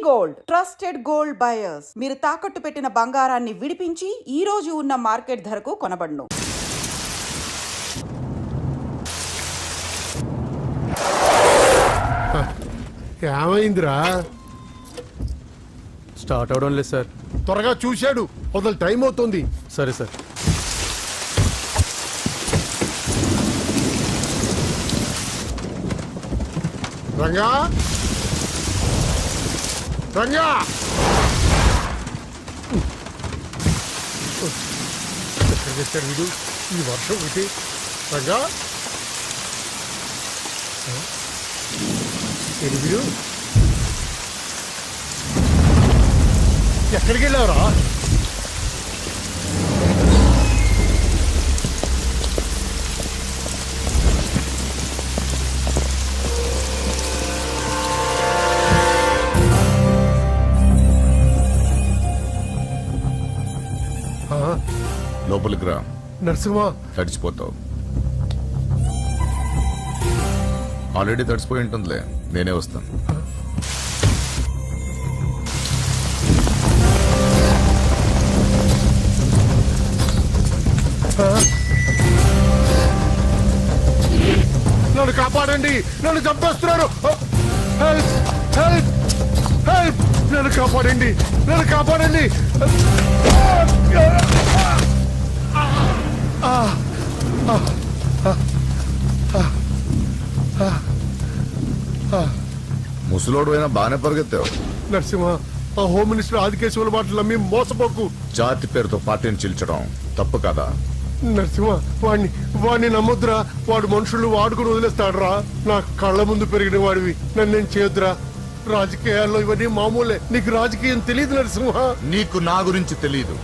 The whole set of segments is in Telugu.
Gold trusted gold buyers. మీరు తాకట్టు పెట్టిన బంగారాన్ని విడిపించి ఈ రోజు ఉన్న మార్కెట్ ధరకు కొనబడును. ఏమైందిరా? స్టార్ట్ అవడం లేదు సార్. త్వరగా చూశాడు, వదలు, టైం అవుతుంది. సరే సార్. రంగా, రంగా, ఎక్కడ చేశాడు వీడు? ఈ వర్షం ఒకటి. రంగా, ఏది వీడు? ఎక్కడికి వెళ్ళావురా? లోపలికి రా. నరసింహ, తడిచిపోతావు. ఆల్రెడీ తడిచిపోయి ఉంటుందిలే, నేనే వస్తాను. నన్ను కాపాడండి, నన్ను చంపేస్తున్నారు. హెల్ప్, హెల్ప్, హెల్ప్, నన్ను కాపాడండి, నన్ను కాపాడండి. ముసలోడు అయినా బాగానే పరిగెత్తావు. నరసింహ, ఆ హోమ్ మినిస్టర్ ఆదికేశవుల మాటలు నమ్మి మోసపోకు. జాతి పేరుతో పార్టీని చీల్చడం తప్పు కదా. నరసింహ, వాడిని నమ్మొద్దురా. వాడు మనుషులు వాడుకుని వదిలేస్తాడురా. నా కళ్ళ ముందు పెరిగిన వాడివి, నన్నేం చేయొద్దురా. రాజకీయాల్లో ఇవన్నీ మామూలే. నీకు రాజకీయం తెలియదు నరసింహ. నీకు నా గురించి తెలీదు.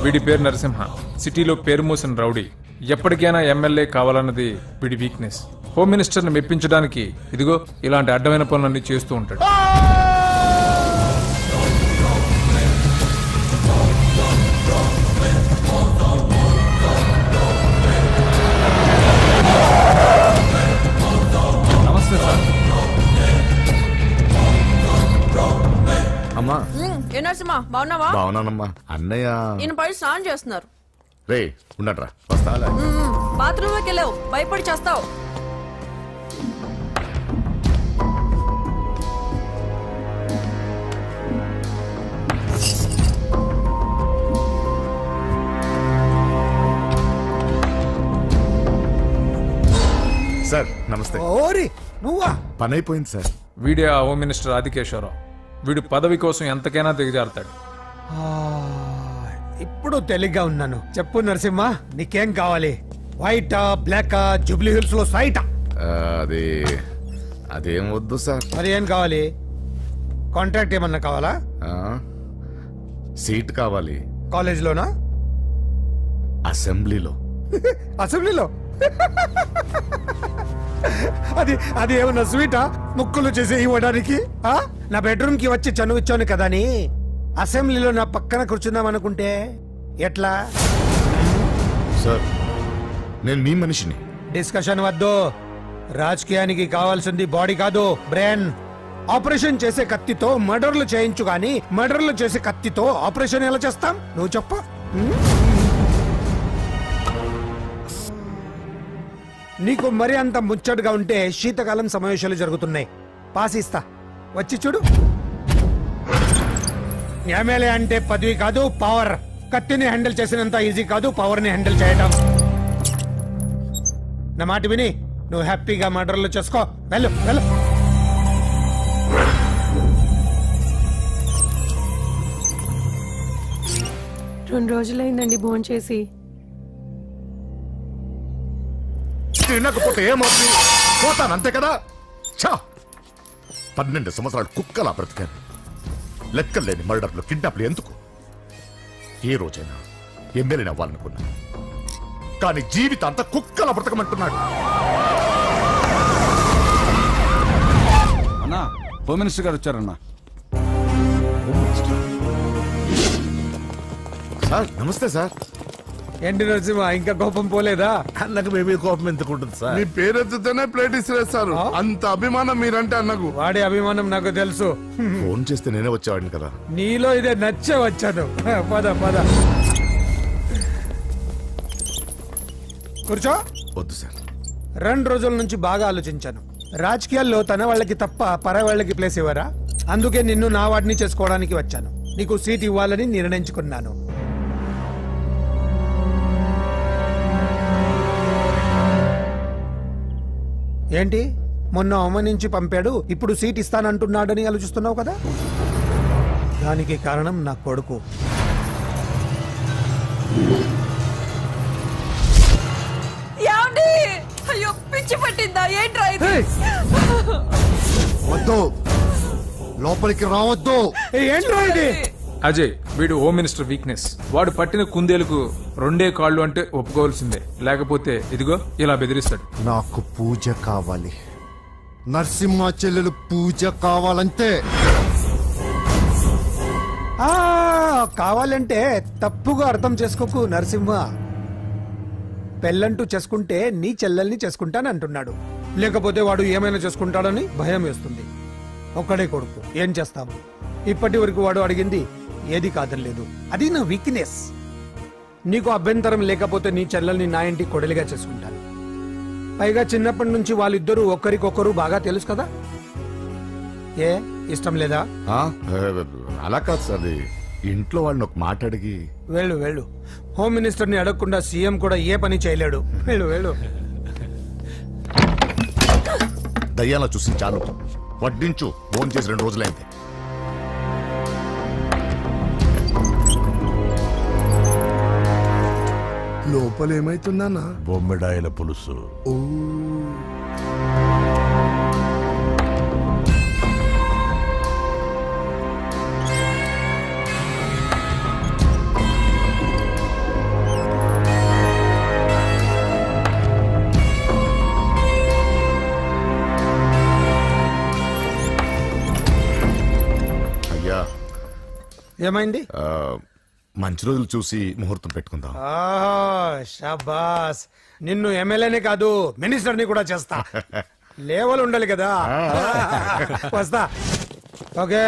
వీడి పేరు నరసింహ, సిటీలో పేరు మోసిన రౌడీ. ఎప్పటికైనా ఎమ్మెల్యే కావాలన్నది వీడి వీక్నెస్. హోమ్ మినిస్టర్ని మెప్పించడానికి ఇదిగో ఇలాంటి అడ్డమైన పనులన్నీ చేస్తూ ఉంటాడు. నమస్తే సార్. అమ్మా. ఏ నరసింహ, బాగున్నావా? బాగున్నానమ్మా. అన్నయ్య ఈయన పై స్నానం చేస్తున్నారు. రే ఉండట్రా, వస్తా. బాత్రూమ్ లోకి వెళ్ళావు, భయపడి చేస్తావు. సార్ నమస్తే. ఓరి నువ్వా? పని అయిపోయింది సార్. వీడే ఆ హోమ్ మినిస్టర్ ఆదికేశ్వరరావు. వీడు పదవి కోసం ఎంతకైనా దిగజారుతాడు. ఇప్పుడు తెలిగ్గా ఉన్నాను. చెప్పు నరసింహ, నీకేం కావాలి? వైటా, బ్లాకా, జూబ్లీ హిల్స్ లో సైటా? అది అదేం వద్దు సార్. మరి ఏం కావాలి? కాంట్రాక్ట్ ఏమన్నా కావాలా? సీట్ కావాలి. కాలేజ్ లోనా? అసెంబ్లీలో. అసెంబ్లీలో? అది అది ఏమన్నా స్వీటా? ముక్కులు చేసి ఇవ్వడానికి? నా బెడ్రూమ్ కి వచ్చి చనువిచ్చాను కదా అని అసెంబ్లీలో నా పక్కన కూర్చుందాం అనుకుంటే ఎట్లా? సార్ నేను మీ మనిషిని. డిస్కషన్ వద్దు. రాజకీయానికి కావాల్సింది బాడీ కాదు, బ్రెయిన్. ఆపరేషన్ చేసే కత్తితో మర్డర్లు చేయించు గాని మర్డర్లు చేసే కత్తితో ఆపరేషన్ ఎలా చేస్తాం? నువ్వు చెప్ప. నీకు మరి అంత ముచ్చటగా ఉంటే శీతకాలం సమావేశాలు జరుగుతున్నాయి. పాస్ ఇస్తా, వచ్చి చూడు. ఎమ్మెల్యే అంటే పదవి కాదు, పవర్. కత్తిని హ్యాండిల్ చేసినంత ఈజీ కాదు పవర్ ని హ్యాండిల్ చేయడం. నా మాట విని నువ్వు హ్యాపీగా మర్డర్లు చేసుకో. వెళ్ళు వెళ్ళు. రెండు రోజులైందండి భోంచేసి. తినకపోతే ఏమవుతుంది? పోతాను అంతే కదా. 12 సంవత్సరాలు కుక్కలా బ్రతికాను. లెక్కలేని మర్డర్లు, కిడ్నాప్లు ఎందుకు? ఏ రోజైనా ఎమ్మెల్యేని అవ్వాలనుకున్నా, కానీ జీవితం అంతా కుక్కలా బ్రతకమంటున్నాడు. అన్నా, హోమ్ మినిస్టర్ గారు వచ్చారన్నా. సార్ నమస్తే సార్. ఏంటి నరసింహ ఇంకా కోపం పోలేదా? అన్నకు మేమే కోపం ఎందుకుంటుంది సార్? నీ పేరెత్తితేనే ప్లేట్ ఇసిరేస్తారు. ఆ? అంత అభిమానం మీరంటే అన్నకు. వాడి అభిమానం నాకు తెలుసు. ఫోన్ చేస్తే నేనే వచ్చేవాడిని కదా. నీలో ఇదే నచ్చే వచ్చాను. పద పద కూర్చో. వద్దు సార్. 2 రోజుల నుంచి బాగా ఆలోచించాను. రాజకీయాల్లో తన వాళ్ళకి తప్ప పర వాళ్ళకి ప్లేస్ ఇవ్వరా? అందుకే నిన్ను నా వాడిని చేసుకోవడానికి వచ్చాను. నీకు సీట్ ఇవ్వాలని నిర్ణయించుకున్నాను. ఏంటి మొన్న అవమానించి పంపాడు, ఇప్పుడు సీట్ ఇస్తానంటున్నాడని ఆలోచిస్తున్నావు కదా? దానికి కారణం నా కొడుకు. ఏమండి? అయ్యో పిచ్చి పట్టిందా ఏంట్రా ఇది? వద్దు, లోపలికి రావద్దు. ఏంట్రా ఇది? అజయ్ వీడు హోమ్ మినిస్టర్ వీక్నెస్. వాడు పట్టిన కుందేలకు 2 కాళ్ళు అంటే ఒప్పుకోవాల్సిందే, లేకపోతే ఇదిగో ఇలా బెదిరిస్తాడు. నాకు పూజ కావాలి. నరసింహ చెల్లెలు పూజ కావాలంతే. ఆ కావాలంటే తప్పుగా అర్థం చేసుకోకు నరసింహ. పెళ్ళంటూ చేసుకుంటే నీ చెల్లెల్ని చేసుకుంటానంటున్నాడు. లేకపోతే వాడు ఏమైనా చేసుకుంటాడని భయం వేస్తుంది. ఒక్కడే కొడుకు, ఏం చేస్తాము? ఇప్పటి వరకు వాడు అడిగింది ఏది కాదనలేదు. అది నా వీక్నెస్. నీకు అభ్యంతరం లేకపోతే నీ చెల్లెల్ని నా ఇంటి కొడలిగా చేసుకుంటాను. పైగా చిన్నప్పటి నుంచి వాళ్ళిద్దరూ ఒకరికొకరు బాగా తెలుసు కదా. ఏ ఇష్టం లేదా? ఆ? అలా కాదు సార్. అది ఇంట్లో వాళ్ళని ఒక మాట అడిగి. వెళ్ళు వెళ్ళు. హోమ్ మినిస్టర్ని అడగకుండా సీఎం కూడా ఏ పని చేయలేడు. వెళ్ళు వెళ్ళు. దయ్యాల చూసి చాలు. వడ్డించు. ఫోన్ చేసి 2 రోజులైంది. లోపల ఏమైతుందన్నా? బొమ్మిడాయల పులుసు. అయ్యా, ఏమైంది? మంచి రోజులు చూసి ముహూర్తం పెట్టుకుందాం. షాబాస్. నిన్ను ఎమ్మెల్యేనే కాదు మినిస్టర్ని కూడా చేస్తా. లేవల్ ఉండాలి కదా. వస్తా. ఓకే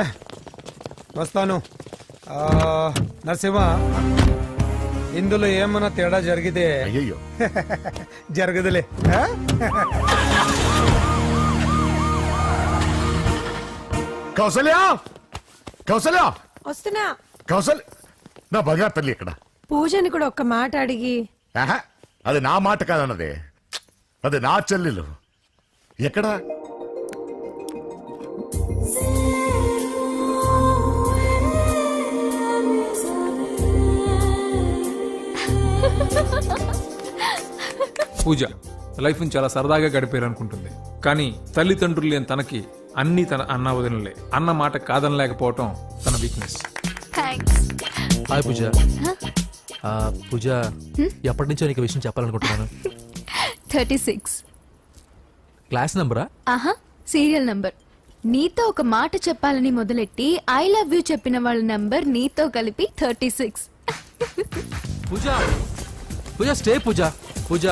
వస్తాను. నరసింహ, ఇందులో ఏమన్నా తేడా జరిగితే అయ్యయ్యో, జరగదులే. కౌసల్యా, కౌసల్యా, వస్తున్నా. కౌసల్, నా బంగారు తల్లి ఇక్కడ. పూజని కూడా ఒక్క మాట అడిగి. ఆహా, అది నా మాట కాదన్నదే. అది నా చెల్లెలు. ఎక్కడా? పూజ లైఫ్ని చాలా సరదాగా గడిపారు అనుకుంటుంది, కానీ తల్లిదండ్రులు లేని తనకి అన్ని తన అన్న వదినలే. అన్న మాట కాదనలేకపోవటం తన వీక్నెస్. హాయ్ పూజ. పూజ, ఎప్పటి నుంచో నీకు విషయం చెప్పాలనుకుంటున్నాను. 36. క్లాస్ నంబరా? ఆహా, సీరియల్ నంబర్. నీతో ఒక మాట చెప్పాలని మొదలెట్టి ఐ లవ్ యూ చెప్పిన వాళ్ళ నంబర్ నీతో కలిపి 36. పూజ, పూజ స్టే. పూజ, పూజ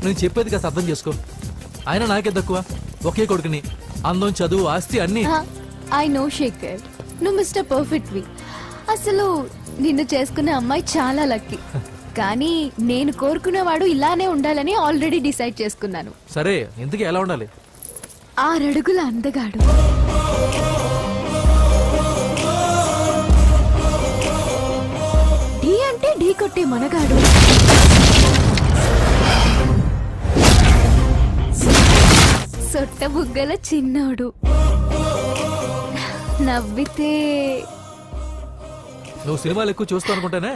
నేను చెప్పేది కాస్త అర్థం చేసుకో. ఆయన నాకే తక్కువ, ఒకే కొడుకుని. అందం, చదువు, ఆస్తి అన్ని. ఐ నో శేఖర్, నువ్వు మిస్టర్ పర్ఫెక్ట్ వి. అసలు నిన్ను చేసుకునే అమ్మాయి చాలా లక్కీ. కానీ నేను కోరుకున్నవాడు ఇలానే ఉండాలని ఆల్రెడీ డిసైడ్ చేసుకున్నాను. సరే, ఎందుకు ఎలా ఉండాలి? 6 అడుగుల అందగాడు, ఢీ అంటే ఢీ కొట్టే మనగాడు, సొట్ట బుగ్గల చిన్నోడు, నవ్వితే. నువ్వు సినిమాలు ఎక్కువ చూస్తావు అనుకుంటానే.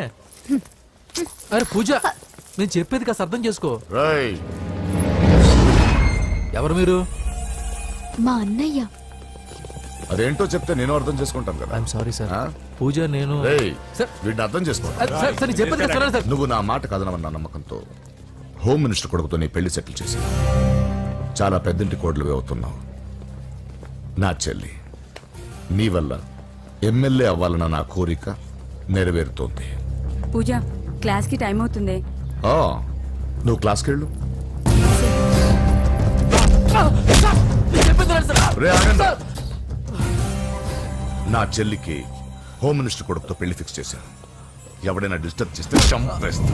అరే పూజ, నేను చెప్పేది కాస్త అర్థం చేసుకో. రేయ్, ఎవరు మీరు? మా అన్నయ్య. అదేంటో చెప్తే నేను అర్థం చేసుకుంటాను కదా. I'm sorry sir. ఆ? పూజ, నేను రేయ్, సార్, వీడిని అర్థం చేసుకో. సార్, నేను చెప్పేది కాస్త వినండి సార్. నువ్వు నా మాట కాదనమన్న నమ్మకంతో హోమ్ మినిస్టర్ కొడుకుతో నీ పెళ్లి సెటిల్ చేసి చాలా పెద్దింటి కోడలువి అవుతున్నావు. నా చెల్లి, నీ వల్ల ఎమ్మెల్యే అవ్వాలన్న నా కోరిక నెరవేరుతోంది. పూజ క్లాస్కి టైం అవుతుంది. నువ్వు క్లాస్కి వెళ్ళు. రే, ఆగండి. నా చెల్లికి హోమ్ మినిస్టర్ కొడుకుతో పెళ్లి ఫిక్స్ చేశాను. ఎవడైనా డిస్టర్బ్ చేస్తే చంపేస్తా.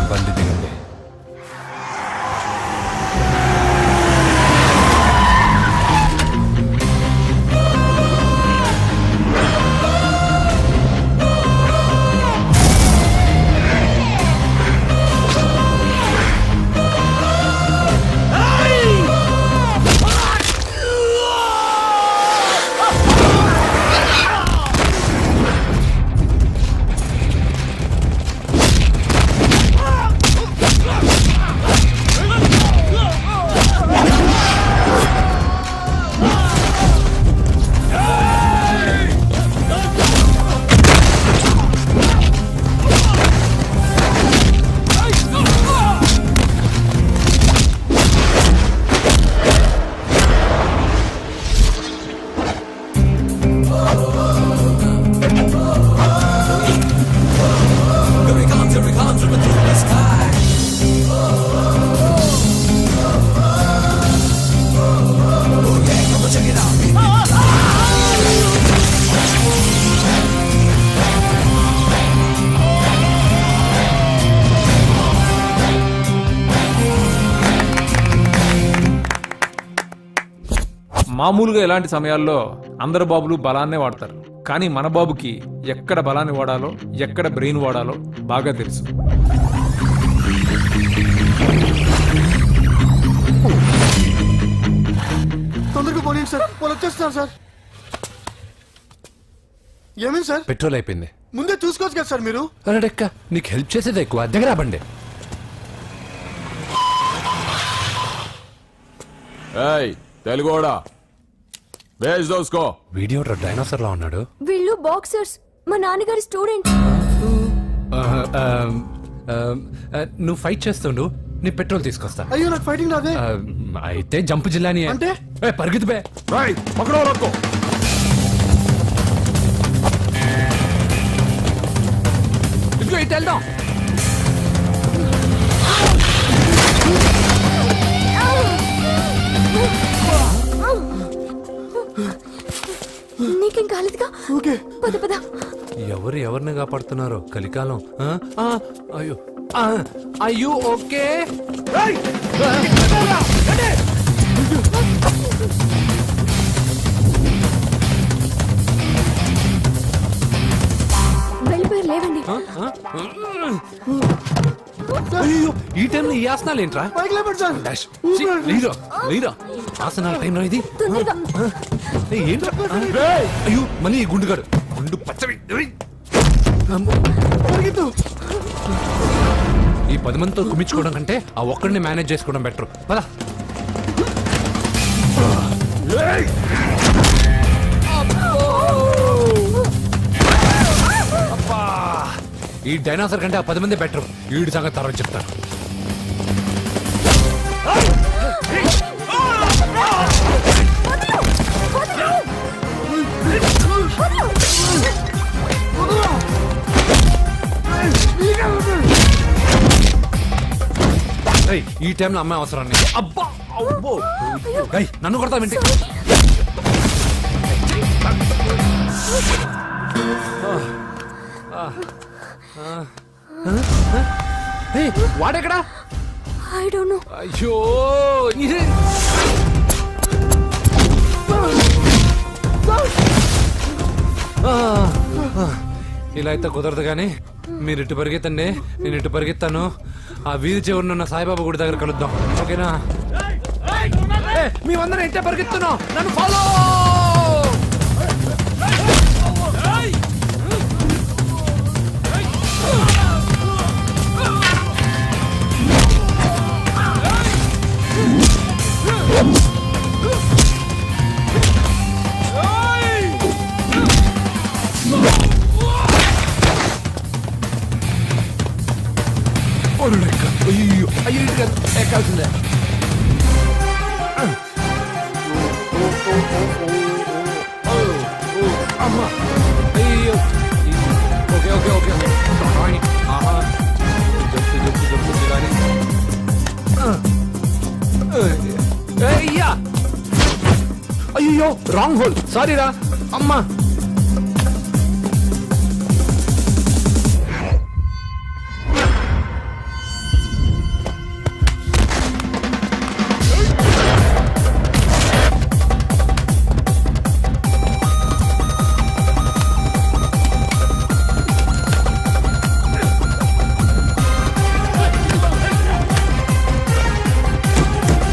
బండి దిగండి. మామూలుగా ఇలాంటి సమయాల్లో అందరు బాబులు బలాన్నే వాడతారు, కానీ మన బాబుకి ఎక్కడ బలాన్ని వాడాలో ఎక్కడ బ్రెయిన్ వాడాలో బాగా తెలుసు. తొందరగా పోనీ సార్, వాళ్ళు వచ్చేస్తున్నారు సార్. ఏమైంది సార్? పెట్రోల్ అయిపోయింది. ముందే చూసుకోవచ్చు కదా సార్ మీరు. అరెక్క, నీకు హెల్ప్ చేసేది ఎక్కువ, దగ్గర బండి. తెలుగోడా వేజ్ దోసుకో. వీడియో డైనోసర్ లా ఉన్నాడు. వీళ్ళు బాక్సర్స్, మా నాన్నగారి స్టూడెంట్. నువ్వు ఫైట్ చేస్తుండు, నీ పెట్రోల్ తీసుకొస్తా. అయ్యో నాకు ఫైటింగ్ రాదే. అయితే జంప్ జిల్లాని అంటే? పరిగెత్తు బే. పక్కడో రక్కో. ఇదిగో ఇటు వెళ్దాం. నీకేం కాలేదుగా? ఓకే పద పద. ఎవరు ఎవరిని కాపాడుతున్నారో కలికాలం. అయ్యో అయ్యో ఓకే. వెళ్ళిపోయారు, లేవండి. అయ్యో ఈ టైంలో ఈ ఆసనాలు ఏంట్రా? పైకి లేపండి సార్. డాష్. ఛీ, లేరా లేరా ఆసనాల టైంలో ఇది తొందరగా. ఏంట్రా? అయ్యో మళ్ళీ ఈ గుండుగాడు గుండు పచ్చవి. ఈ 10 మందితో కుమ్మించుకోవడం కంటే ఆ ఒక్కడిని మేనేజ్ చేసుకోవడం బెటర్. పద. ఈ డైనాసర్ కంటే ఆ 10 మంది బెటర్. వీడి సంగతి తర్వాత చెప్తాను. ఈ టైంలో అమ్మాయి అవసరాన్ని. అబ్బా అబ్బో. నన్ను కొడతా వింటే. వాడెక్కడా? I don't know. అయ్యో ఇలా అయితే కుదరదు కానీ మీరు ఇటు పరిగెత్తండి, నేను ఇటు పరిగెత్తాను. ఆ వీధి చివరిన ఉన్న సాయిబాబా గుడి దగ్గర కలుద్దాం, ఓకేనా? మేమందరం ఇంటే పరిగెత్తున్నాం, నన్ను ఫాలో. No! ఎక్కాల్సిందే. అమ్మా అయ్యో. ఓకే ఓకే ఓకే రాణి. ఆహా జప్పు జప్పు జప్పు జిలాని. అయ్యా అయ్యో రాంగ్ హోల్. సారీ రా అమ్మా.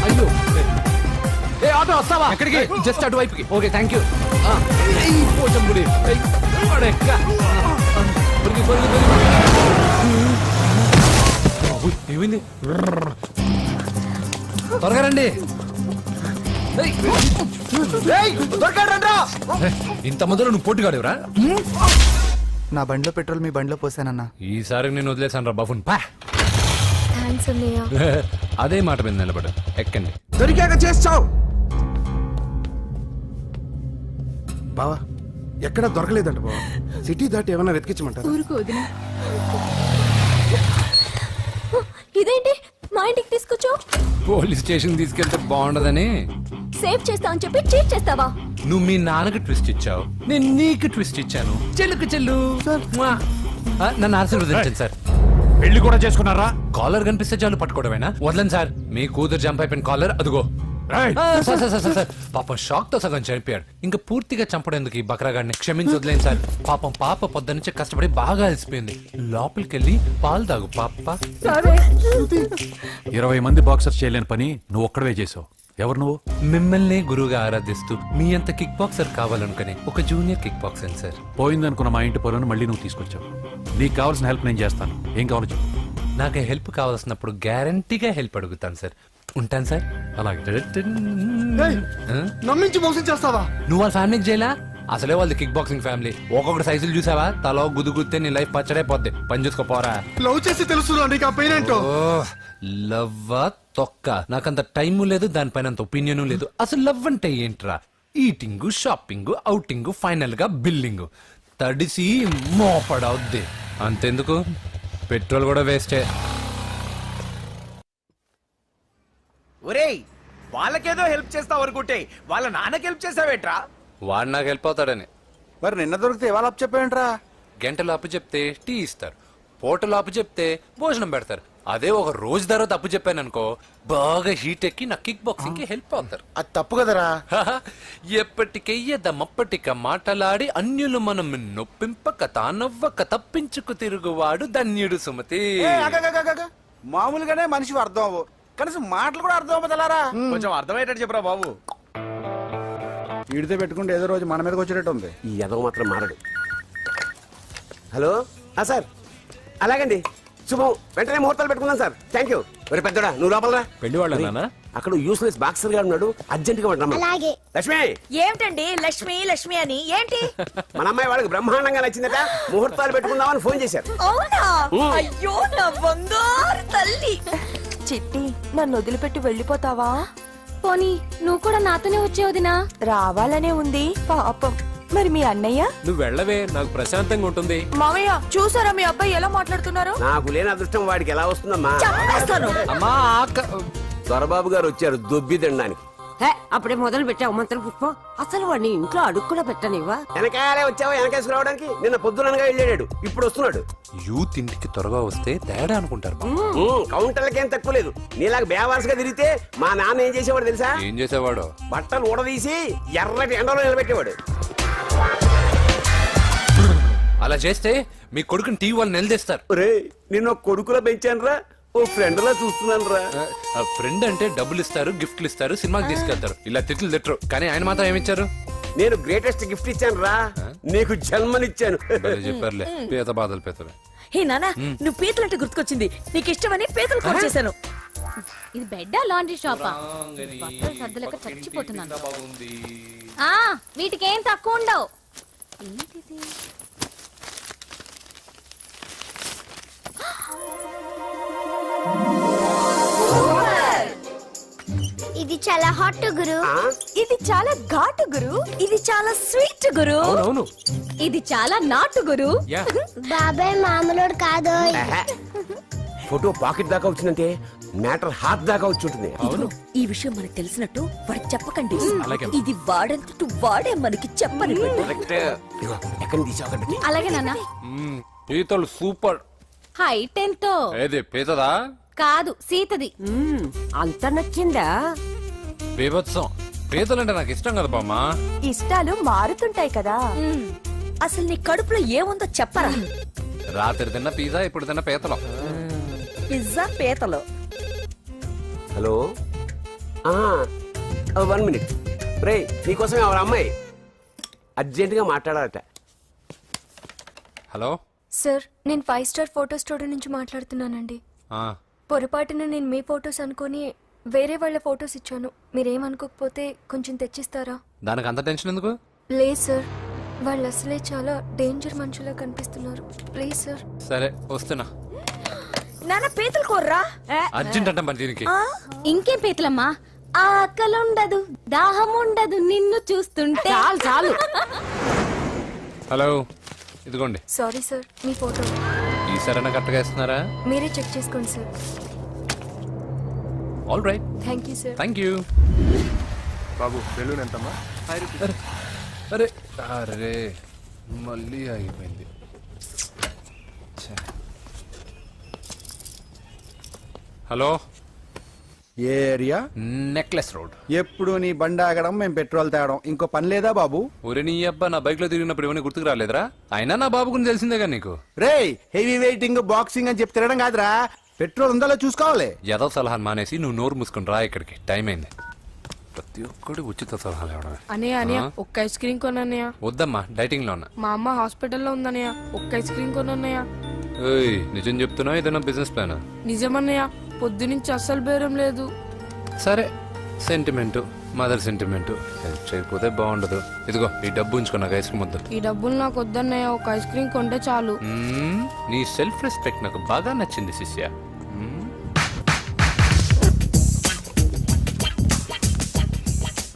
అయ్యో ఏ ఆటో వస్తావా? ఎక్కడికి? జస్ట్ అటువైపుకి. Okay thank you. పోచంపుడి ఏమైంది? త్వరగా రండి. ఇంత మొదలు నువ్వు పోటీగాడేవరా? నా బండిలో పెట్రోల్ మీ బండిలో పోసానన్నా. ఈసారి నేను వదిలేసాను రా బఫున్. పా థ్యాంక్స్ అన్నయ్య. అదే మాట మీద నిలబడు. ఎక్కండి. దొరికాక చేస్తావు బావా. ఎక్కడ దొరకలేదంట బావా. సిటీ దాటి ఏమన్నా వెతికించమంటారా? ఊరుకు వదిన. ఇదేంటి మా ఇంటికి తీసుకొచ్చావు? పోలీస్ స్టేషన్ తీసుకెళ్తే బాగుండదని. సేవ్ చేస్తా అని చెప్పి చీట్ చేస్తావా? నువ్వు మీ నాన్నకి ట్విస్ట్ ఇచ్చావు, నేను నీకు ట్విస్ట్ ఇచ్చాను. చెల్లుకు చెల్లు. నన్ను ఆశీర్వదించండి సార్. పెళ్లి కూడా చేసుకున్నారా? కాలర్ కనిపిస్తే చాలు పట్టుకోవడమేనా? వదలండి సార్. మీ కూతురు జంప్ అయిపోయిన కాలర్ అదిగో. సార్ సార్ సార్ సార్ పాపం షాక్ తో సగం చనిపోయాడు. ఇంకా పూర్తిగా చంపడేందుకు ఈ బక్రాగాడిని క్షమించి వదిలేండి సార్. పాపం పాప పొద్దున్నుంచి కష్టపడి బాగా అలసిపోయింది. లోపలికెళ్ళి పాలు తాగు పాప. 20 మంది బాక్సర్స్ చేయలేని పని నువ్వు ఒక్కడవే చేసావు. ఎవరు నువ్వు? మిమ్మల్ని గురువుగా ఆరాధిస్తూ మీ అంత కిక్ బాక్సర్ కావాలనుకుని ఒక జూనియర్ కిక్ బాక్సర్ సార్. పోయిందనుకున్న మా ఇంటి పొలను మళ్ళీ నువ్వు తీసుకొచ్చావు. నీకు కావాల్సిన హెల్ప్ నేను చేస్తాను. ఏం కావాలో చెప్పు. నాకు హెల్ప్ కావాల్సినప్పుడు గ్యారంటీగా హెల్ప్ అడుగుతాను సార్. ఉంటాను సార్. అలాగే. నమ్మించి మోసం చేస్తావా? నువ్వు వాళ్ళ ఫ్యామిలీకి చేయలా? అసలే వాళ్ళది కిక్ బాక్సింగ్ ఫ్యామిలీ. ఒక్కొక్కటి సైజులు చూసావా? తలో గుద్దుగుద్దే నీ లైఫ్ పచ్చడైపోద్ది. పని చూసుకోపోరా. లవ్ చేసి తెలుసు నీకు ఆ పెయిన్ ఏంటో. లవ్వా తొక్క. నాకంత టైము లేదు, దానిపైన అంత ఒపీనియన్ లేదు. అసలు లవ్ అంటే ఏంట్రా? ఈటింగ్, షాపింగ్, అవుటింగ్, ఫైనల్ గా బిల్డింగ్. తడిసి మోపడవుద్ది. అంతెందుకు, పెట్రోల్ కూడా వేస్టే. ఒరేయ్, వాళ్ళకేదో హెల్ప్ చేస్తావు అనుకుంటే వాళ్ళ నాన్నకి హెల్ప్ చేసావేట్రా? వాడు నాకు హెల్ప్ అవుతాడని. మరి నిన్న దొరికితే ఇవాళ అప్పు చెప్పేంట్రా? గంటలు అప్పు చెప్తే టీ ఇస్తారు, పూటలు అప్పు చెప్తే భోజనం పెడతారు. అదే ఒక రోజు తర్వాత అప్పు చెప్పాను అనుకో, బాగా హీట్ ఎక్కి నా కిక్ బాక్సింగ్ కి హెల్ప్ అవుతారు. అది తప్పు కదరా. ఎప్పటికెయ్యదమప్పటిక మాటలాడి అన్యులు మనం నొప్పింపక తానవ్వక తప్పించుకు తిరుగువాడు ధన్యుడు సుమతి. మామూలుగానే మనిషి అర్థం అవ్వు, కనీసం మాటలు కూడా అర్థం అవ్వదలారా. కొంచెం అర్థమయ్యేటట్టు చెప్పరా బాబు. వీడితో పెట్టుకుంటే ఏదో రోజు మన మీదకి వచ్చేటట్టు ఉంది. ఈ ఎదవ మాత్రం మారడు. హలో సార్, అలాగండి, శుభం. వెంటనే ముహూర్తాలు పెట్టుకుందాం సార్. Thank you. ఒరే పెద్దోడా, నువ్వు లోపలరా. పెళ్లి వాళ్ళ అక్కడ యూస్లెస్ బాక్సర్ గారు ఉన్నాడు, అర్జెంట్ గా ఉంటాం. లక్ష్మి. ఏమిటండి లక్ష్మి లక్ష్మి అని? ఏంటి? మన అమ్మాయి వాళ్ళకి బ్రహ్మాండంగా నచ్చిందట, ముహూర్తాలు పెట్టుకుందామని ఫోన్ చేశారు. అవునా? అయ్యో నా బంగారు తల్లి. చిట్టి, నన్ను వదిలిపెట్టి వెళ్ళిపోతావా? పోనీ నువ్వు కూడా నాతోనే వచ్చే వదినా. రావాలనే ఉంది పాపం. మరి మీ అన్నయ్య? నువ్వు వెళ్ళవే, నాకు ప్రశాంతంగా ఉంటుంది. మామయ్య చూసారా మీ అబ్బాయి ఎలా మాట్లాడుతున్నారు? నాకు లేని అదృష్టం వాడికి ఎలా వస్తుందమ్మా? చంపేస్తాను. అమ్మా దొరబాబు గారు వచ్చారు దొబ్బి తినడానికి. అప్పుడే మొదలు పెట్టావు మంత్ర పుష్పం. అసలు వాడిని ఇంట్లో అడుగు కూడా పెట్టనివ్వా? వెనకాలే వచ్చావా? వెనకేసుకు రావడానికి నిన్న పొద్దుననగా వెళ్ళాడు, ఇప్పుడు వస్తున్నాడు. యూత్ ఇంటికి త్వరగా వస్తే తేడా అనుకుంటారు. కౌంటర్లకేం తక్కువ లేదు. నీలాగా బేవారసుగా తిరిగితే మా నాన్న ఏం చేసేవాడు తెలుసా? ఏం చేసేవాడు? బట్టలు ఊడదీసి ఎర్రటి ఎండలో నిలబెట్టేవాడు. అలా చేస్తే మీ కొడుకుని టీవీ వాళ్ళు నిలదీస్తారు. రే, నిన్న కొడుకులా పెంచాను రా, ఓ ఫ్రెండ్ లా చూస్తున్నాను రా. ఫ్రెండ్ అంటే డబ్బులు ఇస్తారు, గిఫ్ట్లు ఇస్తారు, సినిమాకి తీసుకెళ్తారు. ఇలా తిట్లు తిట్టరు. కానీ ఆయన మాత్రం ఏమిచ్చారు? నేను గ్రేటెస్ట్ గిఫ్ట్ ఇచ్చాను రా, నీకు జన్మనిచ్చాను. చెప్పారులే, పీత బాధలు పీతలు. హే నానా, నువ్వు పీతలంటే గుర్తుకొచ్చింది. నీకు ఇష్టమని పీతలు కాల్ చేశాను. ఇది బెడ్డా లాండ్రీ షాపా? బట్టలు సర్దలేక చచ్చిపోతున్నాను. వీటికి ఏం తక్కువ ఉండవు. ఏంటిది? ఇది చాలా హాట్ గురు ఇది చాలా ఘాటు గురు ఇది చాలా స్వీట్ గురు అవునవును. ఇది చాలా నాటు గురు యా. బాబాయ్ మామూలుడు కాదు ఫోటో పాకెట్ దాకా వచ్చిందంటే మ్యాటర్ హాత్ దాకా వచ్చి ఉంటుంది. అవును. ఈ విషయం మనకు తెలిసినట్టు వాడికి చెప్పకండి అలాగే. ఇది వాడంతటూ వాడే మనకి చెప్పని కరెక్ట్. ఇదిగో, ఎక్కడి నుంచి తీసావు అక్కడ పెట్టి. అలాగే నాన్న పీతలు సూపర్. హైట్ ఎంతో ఏది పీతదా? కాదు సీతది అంత నచ్చిందా బీభత్సం. పీతలంటే నాకు ఇష్టం కదా బామ్మా. ఇష్టాలు మారుతుంటాయి కదా అసలు నీ కడుపులో ఏముందో చెప్పరా రాత్రి తిన్న పిజ్జా ఇప్పుడు తిన్న పీతలు. పిజ్జా పీతలు హలో 1 మినిట్ రే నీకోసం ఎవరు అమ్మాయి అర్జెంటుగా మాట్లాడాలట. హలో. సార్ నేను 5 స్టార్ ఫోటో స్టూడియో నుంచి మాట్లాడుతున్నానండి ఆ, పొరపాటున నేను మీ ఫొటోస్ అనుకొని వేరే వాళ్ళ ఫొటోస్ ఇచ్చాను మీరేమనుకోకపోతే కొంచెం తెచ్చిస్తారా దానికి అంత టెన్షన్ ఎందుకు? ప్లీజ్ సార్ వాళ్ళు అసలే చాలా డేంజర్ మనుషులా కనిపిస్తున్నారు ప్లీజ్ సార్ సరే వస్తున్నా. నాన్న పీతలు కోర్రా అర్జెంట్ అంట మరి దీనికి. ఇంకేం పీతలమ్మా ఆకలి ఉండదు దాహం ఉండదు నిన్ను చూస్తుంటే చాలు చాలు హలో ఇదిగోండి. సారీ సార్ మీ ఫోటో ఈసారైనా కరెక్ట్గా ఇస్తున్నారా? మీరే చెక్ చేసుకోండి sir all right. Thank you sir thank you. Babu balloon ఎంతమ్మా? అరే అరే మళ్ళీ ఆగిపోయింది. ఛే. హలో. ఏ ఏరియా? Necklace road. ఎప్పుడు నీ బండి ఆగడం మేము పెట్రోల్ తేవడం ఇంకో పని లేదా బాబు? ఒరే నీ అబ్బా నా బైక్ లో తిరిగినప్పుడు ఇవన్నీ గుర్తుకు రాలేదురా? అయినా నా బాబు గురించి తెలిసిందేగా నీకు. రేయ్ హెవీ వెయిటింగ్ బాక్సింగ్ అని చెప్పి తిరగడం కాదురా, పెట్రోల్ ఉందో చూసుకోవాలి. ఏదో సలహా మానేసి నువ్వు నోరు మూసుకుని రా ఇక్కడికి. టైం అయింది. ప్రతి ఒక్కడు ఉచిత సలహాలు ఇవ్వడమే. అనయ్య ఆ? ఒక్క ఐస్ క్రీమ్ కొనన్నయ్య వద్దమ్మా డైటింగ్ లో ఉన్నా. మా అమ్మ హాస్పిటల్లో ఉందన్నయ్య ఒక్క ఐస్ క్రీమ్ కొనన్నయ్య ఏయ్ నిజం చెప్తున్నావు ఏదైనా బిజినెస్ ప్లాన్? నిజమన్నయ్య పొద్దునుంచి అస్సలు బేరం లేదు సరే సెంటిమెంట్ మదర్ సెంటిమెంట్ హెల్ప్ చేయకపోతే బాగుండదు. ఇదిగో ఈ డబ్బు ఉంచుకో నాకు ఐస్ క్రీమ్ వద్దు. ఈ డబ్బులు నాకు వద్దన్నయ్య ఒక ఐస్ క్రీమ్ కొంటే చాలు నీ సెల్ఫ్ రెస్పెక్ట్ నాకు బాగా నచ్చింది శిష్య.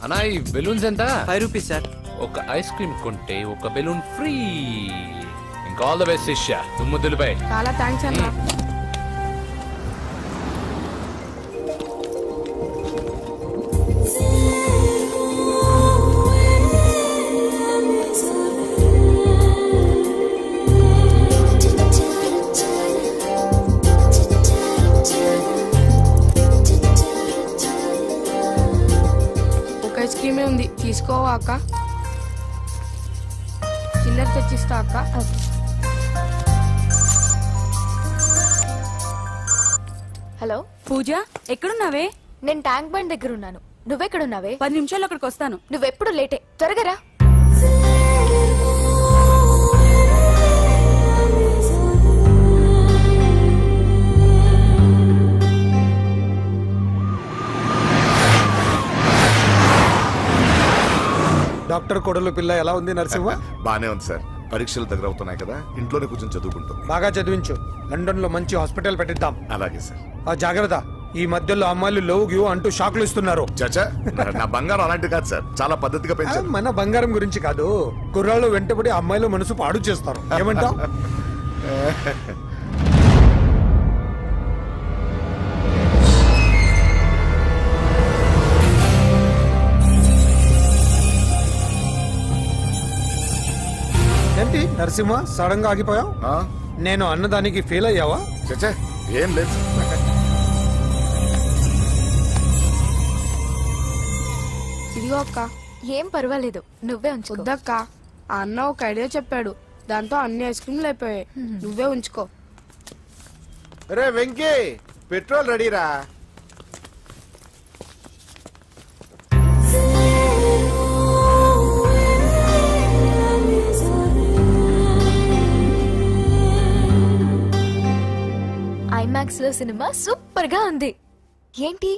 అన్నా ఈ బెలూన్స్ ఎంత? 5 రూపీస్ సార్. ఒక ఐస్ క్రీమ్ కొంటే ఒక బెలూన్ ఫ్రీ. ఇంకా ఆల్ ద బెస్ట్ శిష్య. దుమ్ముద్దులపై. చాలా థ్యాంక్స్ అన్న ఒక ఐస్ క్రీమే ఉంది తీసుకోవా అక్క చిల్లర తెచ్చిస్తా అక్క హలో పూజ ఎక్కడున్నావే నేను ట్యాంక్ బండ్ దగ్గర ఉన్నాను నువ్వెక్కడున్నావే 10 నిమిషాలు అక్కడికి వస్తాను నువ్వెప్పుడు లేటే త్వరగా రా డాక్టర్ కొడలు పిల్ల ఎలా ఉంది నరసింహ? బానే ఉంది సార్. పరీక్షలు దగ్గర అవుతున్నాయి కదా, ఇంట్లోనే కూర్చొని చదువుకుంటుంది. బాగా చదివించు, లండన్ లో మంచి హాస్పిటల్ పెట్టిద్దాం. అలాగే సార్. ఆ జాగ్రత్త, ఈ మధ్యలో అమ్మాయిలు లోవు గివ్ అంటూ షాక్లు ఇస్తున్నారు. చచ్చా నా బంగారం అలాంటి కాదు సార్, చాలా పద్ధతిగా పెంచారు. మన బంగారం గురించి కాదు, కుర్రాళ్ళు వెంటబడి అమ్మాయిలు మనసు పాడు చేస్తారు. ఏమంటావ్? ఏంటి నరసింహ సడన్ గా ఆగిపోయావు? ఆ? నేను అన్నదానికి ఫెయిల్ అయ్యావా? చచ్చా ఏం లేదు. ఇదిగో అక్క ఏం పర్వాలేదు నువ్వే ఉంచుకో. వద్దక్క ఆ అన్న ఒక ఐడియా చెప్పాడు దాంతో అన్ని ఐస్ క్రీమ్లు అయిపోయాయి నువ్వే ఉంచుకో రే వెంకీ పెట్రోల్ రెడీరా. ఐమాక్స్ లో సినిమా సూపర్ గా ఉంది. ఏంటి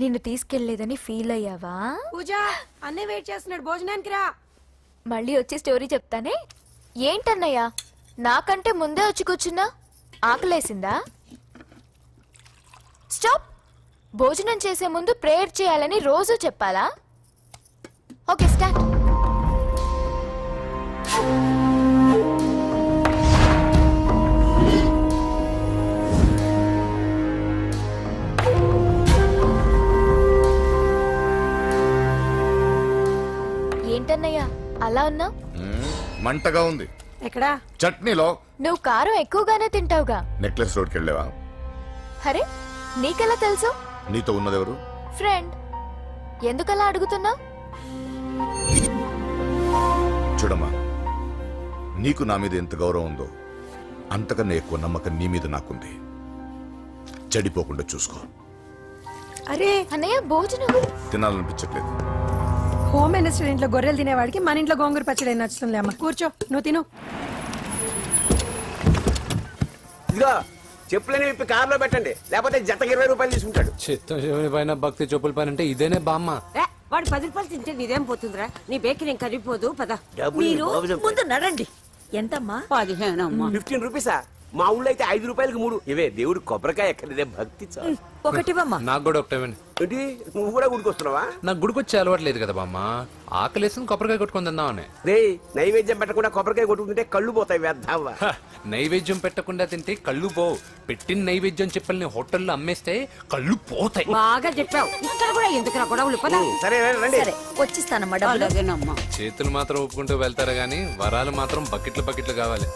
నిన్ను తీసుకెళ్లేదని ఫీల్ అయ్యావా? పూజ అన్నీ వెయిట్ చేస్తున్నాడు భోజనానికి రా. మళ్ళీ వచ్చి స్టోరీ చెప్తానే. ఏంటన్నయ్యా నాకంటే ముందే వచ్చి కూర్చున్నా? ఆకలేసిందా? స్టాప్. భోజనం చేసే ముందు ప్రేయర్ చేయాలని రోజు చెప్పాలా? Okay start. ఏంటన్నయ్య అలా ఉన్నావు? మంటగా ఉంది. ఎక్కడా? చట్నీలో. నువ్వు కారం ఎక్కువగానే తింటావుగా. నెక్లెస్ రోడ్కి వెళ్ళావా? అరే నీకెలా తెలుసు? నీతో ఉన్నదెవరు? ఫ్రెండ్. ఎందుకలా అడుగుతున్నావు? చూడమ్మా, నీకు నా మీద ఎంత గౌరవం ఉందో అంతకన్నా ఎక్కువ నమ్మకం నీ మీద నాకుంది. చెడిపోకుండా చూసుకో. అరే అన్నయ్య భోజనం. తినాలనిపించట్లేదు. హోమ్ మినిస్టర్ ఇంట్లో గొర్రెలు తినేవాడికి మన ఇంట్లో గోంగూర పచ్చడి నచ్చుతుంది అమ్మ. కూర్చో, నువ్వు తిను. ఇదిగో చెప్పులని విప్పి కారులో పెట్టండి, లేకపోతే జతకి 20 రూపాయలు తీసుకుంటాడు. చిత్తం శివుని పైన భక్తి చెప్పుల పైన అంటే ఇదేనే బామ్మ. వాడు 10 రూపాయలు తింటే నీదేం పోతుందిరా? నీ బేకరీ ఏం కరిగిపోదు పద. డబ్బులు ముందు నడండి. ఎంతమ్మా? 15 అమ్మా. 15 రూపీసా? మా ఊళ్ళో అయితే 5 రూపాయలకి 3. ఇవే దేవుడు కొబ్బరికాయ ఎక్కడిదే భక్తి చాలు. ఒకటివమ్మా. నాకు కూడా ఒకటే ఇవ్వండి. ఏంటి నువ్వు కూడా గుడికొస్తున్నావా? నాకు గుడికొచ్చే అలవాటు లేదు కదా బామ్మ. ఆకలేసుకుని కొబ్బరికాయ కొట్టుకొని తిందామని. రే నైవేద్యం పెట్టకుండా కొబ్బరికాయ కొట్టుకుంటే కళ్ళు పోతాయి వ్యర్థావా. హ, నైవేద్యం పెట్టకుండా తింటే కళ్ళు పోవు. పెట్టిన నైవేద్యం చెప్పల్ని హోటల్లో అమ్మేస్తే కళ్ళు పోతాయి. బాగా చెప్పావు. ఇక్కడ కూడా ఎందుకు గొడవలు పద. సరే రండి. వచ్చిస్తానమ్మా డబ్బులు. చేతులు మాత్రం ఒప్పుకుంటూ వెళ్తారు గానీ వరాలు మాత్రం బకెట్లు బకెట్లు కావాలి.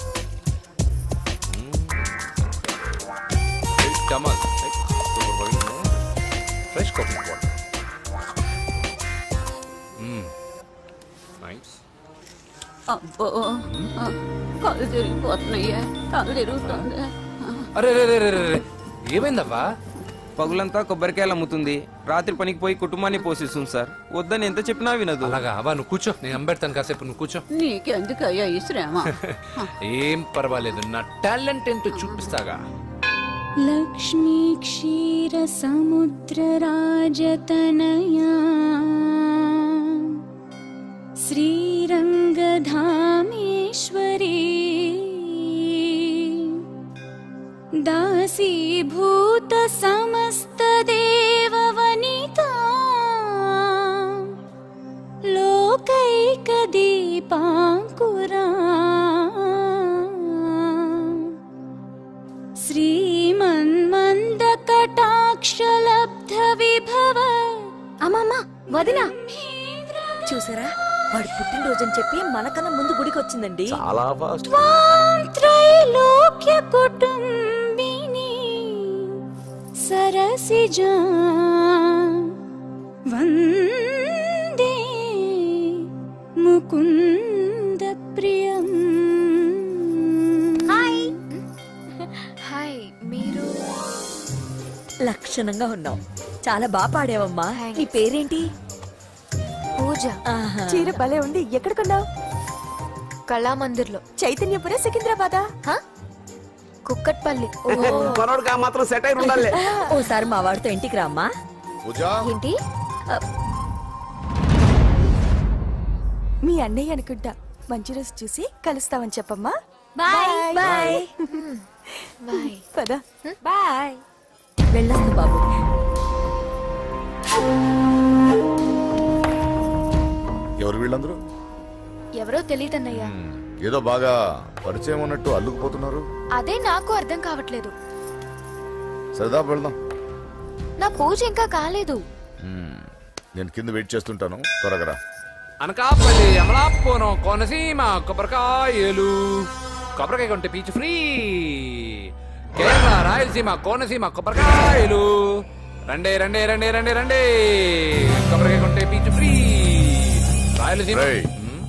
Fresh coconut water. నైస్. అబ్బో కళ్ళు తిరిగిపోతున్నాయ్యా. కళ్ళు తిరుగుతుంది. అరే రే రే రే రే, ఏమైందవ్వా? పగులంతా కొబ్బరికాయలు అమ్ముతుంది. రాత్రి పనికి పోయి కుటుంబాన్ని పోషిస్తుంది సార్. వద్దని ఎంత చెప్పినా వినదు. అలాగా అవ్వా, నువ్వు కూర్చో, నేను అంబెడతాను కాసేపు. నువ్వు కూర్చో. నీకెందుకయ్యా ఈ శ్రమ? ఏం పర్వాలేదు, నా టాలెంట్ ఏంటో చూపిస్తాగా. లక్ష్మీ క్షీర సముద్ర రాజతనయా శ్రీరంగధామేశ్వరీ దాసీభూత సమస్త దేవవనితా లోకైక దీపాంకురా శ్రీమన్మంద కటాక్షలబ్ధ విభవ. అమ్మమ్మ వదినా చూసారా? వాడు పుట్టినరోజని చెప్పి మనకన్నా ముందు గుడికి వచ్చిందండి. చాలా ఫాస్ట్. త్రైలోక్య కుటుంబిని సరసిజా వందే ముకుంద ప్రియం. హాయ్. హాయ్. మీరు లక్షణంగా ఉన్నావు. చాలా బాగా పాడావమ్మా. నీ పేరేంటి? పూజ. చీర భలే ఉంది. ఎక్కడ కొన్నావు? కళామందిర్లో. చైతన్యపురం, సికింద్రాబాదా? కుక్కట్పల్లి. కొనోడు కా మాత్రం సెట్ అయి ఉండాలి. ఓసారి మా వాడితో ఇంటికి రామ్మా. ఏంటి? మీ అన్నయ్య అనుకుంటా. మంచి రోజు చూసి కలుస్తామని చెప్పమ్మా. బాయ్. Bye bye. పద. బాయ్. వెళ్ళొస్తా బాబు. ఎవరు వీళ్ళందరూ? ఎవరో తెలియదన్నయ్యా. ఏదో బాగా పరిచయం ఉన్నట్టు అల్లుకుపోతున్నారు. అదే నాకు అర్థం కావట్లేదు. సరదా వెళ్దాం. నా పూజ ఇంకా కాలేదు. నేను కింద వెయిట్ చేస్తుంటాను, త్వరగా రా. అనకాపల్లి, అమలాపురం, కోనసీమ కొబ్బరికాయలు. కొబ్బరికాయ కొంటే పీచు ఫ్రీ. కేరళ, రాయలసీమ, కోనసీమ కొబ్బరికాయలు. రండే రండే రండే రండే రండే. కొబ్బరికాయ కొంటే పీచు ఫ్రీ. రాయలసీమ.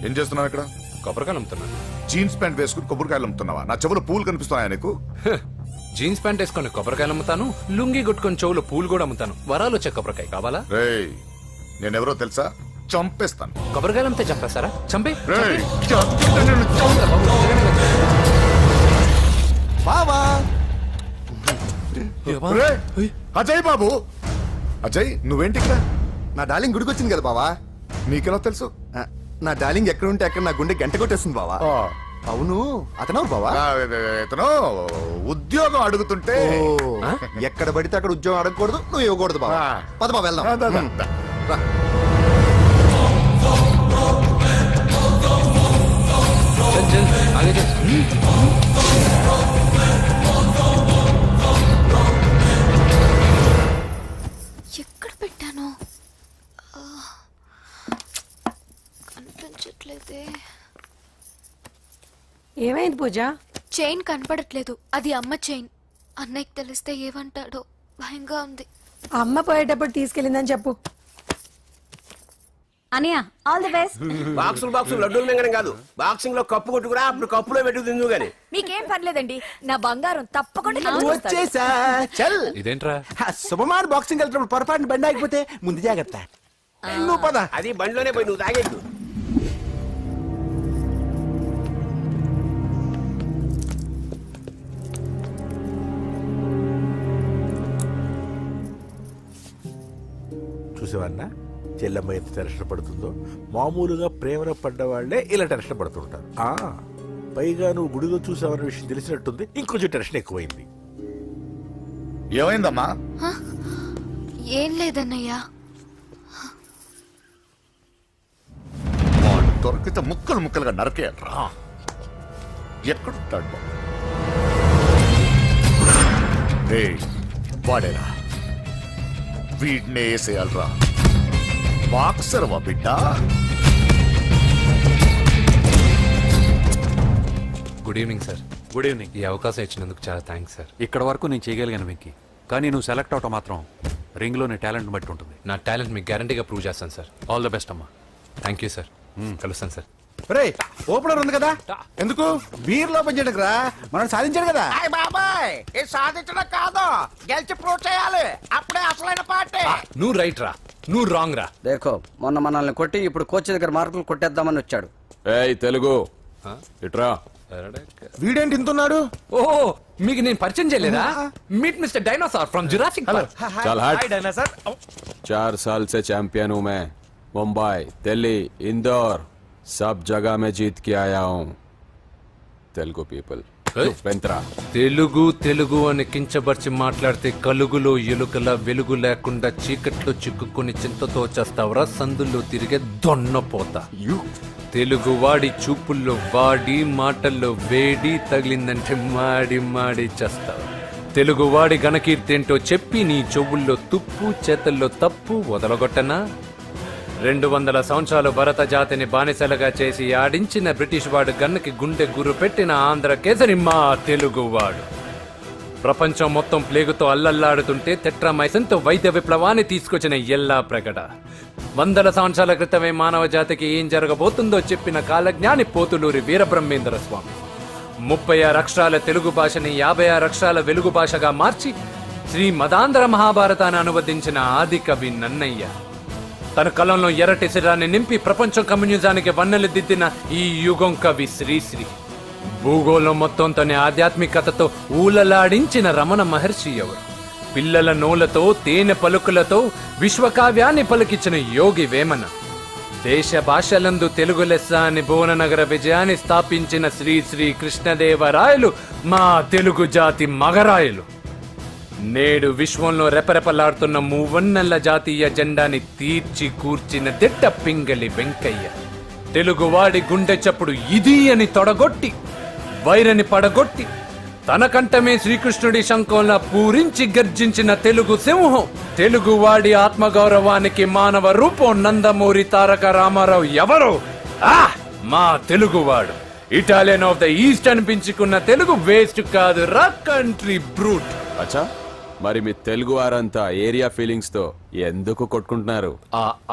ఏం చేస్తున్నావు ఇక్కడ? కొబ్బరికాయలు అమ్ముతున్నాను. జీన్స్ ప్యాంట్ వేసుకుని కొబ్బరికాయలు అమ్ముతున్నావా? నా చెవులు పూలు కనిపిస్తున్నాయా నీకు? జీన్స్ ప్యాంట్ వేసుకొని కొబ్బరికాయలు అమ్ముతాను. లుంగి కొట్టుకొని చెవులు పూలు కూడా అమ్ముతాను. వరాలు వచ్చే కొబ్బరికాయ కావాలా? రేయ్, నేనెవరో తెలుసా? చంపేస్తాను. కొబ్బరికాయలు అమ్మితే చంపేస్తారా? చంపే. బావా. అజయ్ బాబు. అజయ్, నువ్వేంటి ఇక్కడ? నా డార్లింగ్ గుడికి వచ్చింది కదా బావా. నీకెలా తెలుసు? నా డార్లింగ్ ఎక్కడ ఉంటే అక్కడ నా గుండె గంట కొట్టేస్తుంది బావా. అవును అతను బావా ఇతను ఉద్యోగం అడుగుతుంటే ఎక్కడ పడితే అక్కడ ఉద్యోగం అడగకూడదు నువ్వు ఇవ్వకూడదు బావా పద బావ వెళ్దాం రా. చల్ చల్ ఆగే చల్. ఎక్కడ పెట్టాను కనిపించట్లేదే. ఏమైంది పూజ? చైన్ కనపడట్లేదు. అది అమ్మ చైన్. అన్నయ్యకి తెలిస్తే ఏమంటాడో భయంగా ఉంది. అమ్మ పోయేటప్పుడు తీసుకెళ్ళిందని చెప్పు. అనియా ఆల్ ది బెస్ట్. బాక్సులు లడ్డూలు మింగడం కాదు, బాక్సింగ్ లో కప్పు కొట్టుకురా, అప్పుడు కప్పులో పెట్టు తిందు గాని. మీకేం పర్లేదండి, నా బంగారం తప్పకుండా వచ్చేసా చల్. ఇదేంట్రా? శుభమాన్ బాక్సింగ్ వెళ్తున్నప్పుడు పొరపాటున బండి ఆగిపోతే ముందు జాగ్రత్త. నువ్వు పద. అది బండిలోనే పోయి నువ్వు తాగేద్దు. చూసేవన్నా చెల్లమ్మ ఎంత టెన్షన్ పడుతుందో. మామూలుగా ప్రేమలో పడ్డవాళ్లే ఇలా టెన్షన్ పడుతుంటారు. పైగా నువ్వు గుడిలో చూసావన్న విషయం తెలిసినట్టుంది, ఇంకొంచెం టెన్షన్ ఎక్కువైంది. ఏమైందమ్మా? ఏం లేదన్నయ్యా. వాడు దొరికితే ముక్కలుగా నరకేయాలరా. ఎక్కడుంటాడు బాబు? ఏయ్, వాడేరా, వీడినే వేసేయాలరా. బాక్సర్ వా బిడ్డ. Good evening sir. Good evening. ఈ అవకాశం ఇచ్చినందుకు చాలా థ్యాంక్స్ సార్. ఇక్కడ వరకు నేను చేయగలిగాను వెంకీ, కానీ నువ్వు సెలెక్ట్ అవటం మాత్రం రింగ్లోని టాలెంట్ బట్టి ఉంటుంది. నా టాలెంట్ మీకు గ్యారంటీగా ప్రూవ్ చేస్తాను సార్. ఆల్ ద బెస్ట్ అమ్మా. Thank you sir. కలుస్తాను సార్. రే ఓపెనర్ ఉంది కదా, ఎందుకు బీర్ లో పనిచేయడానికి రా, మనం సాధించాడు కదా. బాబాయ్ ఇది సాధించడం కాదు, గెలిచి ప్రూవ్ చేయాలి, అప్పుడే అసలైన పార్టీ. నువ్వు రైట్ రా, నువ్వు రాంగ్ రా. దేఖో మొన్న మనల్ని కొట్టి ఇప్పుడు కోచ్ దగ్గర మార్కులు కొట్టేద్దామని వచ్చాడు. ఏయ్ తెలుగు ఇట్రా. వీడేంటి ఇంతున్నాడు? ఓహో, మీకు నేను పరిచయం చేయలేదా? Meet mister dinosaur from Jurassic park. चल हट। 4 साल से चैंपियन हूँ मैं। मुंबई, दिल्ली, इंदौर सब जगह में जीत के आया हूँ। तेलुगु पीपल వెంట్రా. తెలుగు అని కించబర్చి మాట్లాడితే కలుగులో ఎలుకల వెలుగు లేకుండా చీకట్లో చిక్కుకుని చింతతో చేస్తావరా, సందుల్లో తిరిగే దొన్నపోతా. తెలుగు వాడి చూపుల్లో వాడి మాటల్లో వేడి తగిలిందంటే మాడి చేస్తావు. తెలుగు వాడి ఘనకీర్తి ఏంటో చెప్పి నీ చెవుల్లో తుప్పు చేతల్లో తప్పు వదలగొట్టనా? 200 సంవత్సరాలు భరత జాతిని బానిసలుగా చేసి ఆడించిన బ్రిటిష్ వాడు గన్నకి గుండె గురు పెట్టిన ఆంధ్ర కేసరి మా తెలుగువాడు. ప్రపంచం మొత్తం ప్లేగుతో అల్లల్లాడుతుంటే టెట్రామైసిన్తో వైద్య విప్లవాన్ని తీసుకొచ్చిన ఎల్లా ప్రగడ. 100 సంవత్సరాల క్రితమే మానవ జాతికి ఏం జరగబోతుందో చెప్పిన కాలజ్ఞాని పోతులూరి వీరబ్రహ్మేంద్ర స్వామి. 36 అక్షరాల తెలుగు భాషని 56 అక్షరాల వెలుగు భాషగా మార్చి శ్రీ మదాంధ్ర మహాభారతాన్ని అనువదించిన ఆది కవి నన్నయ్య. తన కలంలో ఎర్రటి శిరాన్ని నింపి ప్రపంచం కమ్యూనిజానికి వన్నెలు దిద్దిన ఈ యుగం కవి శ్రీశ్రీ. భూగోళం మొత్తం తన ఆధ్యాత్మికతతో ఊలలాడించిన రమణ మహర్షి ఎవరు? పిల్లల నోలతో తేనె పలుకులతో విశ్వకావ్యాన్ని పలికించిన యోగి వేమన. దేశ భాషలందు తెలుగు లెస్స అని భువననగర విజయాన్ని స్థాపించిన శ్రీ శ్రీ కృష్ణదేవరాయలు మా తెలుగు జాతి మగరాయలు. నేడు విశ్వంలో రెపరెపలాడుతున్న మూవన్నెల జాతీయ జెండాని తీర్చి కూర్చిన దిట్ట పింగళి వెంకయ్య. తెలుగువాడి గుండె చప్పుడు ఇది అని తొడగొట్టి వైరని పడగొట్టి తన కంఠమే శ్రీకృష్ణుడి శంఖంలా పూరించి గర్జించిన తెలుగు సింహం. తెలుగువాడి ఆత్మగౌరవానికి మానవ రూపం నందమూరి తారక రామారావు ఎవరో? మా తెలుగువాడు. ఇటాలియన్ ఆఫ్ ద ఈస్ట్ అనిపించుకున్న తెలుగు వేస్ట్ కాదు రా, కంట్రీ బ్రూట్. అచ్చా, మరి మీ తెలుగు వారంతా ఏరియా ఫీలింగ్స్ తో ఎందుకు కొట్టుకుంటున్నారు?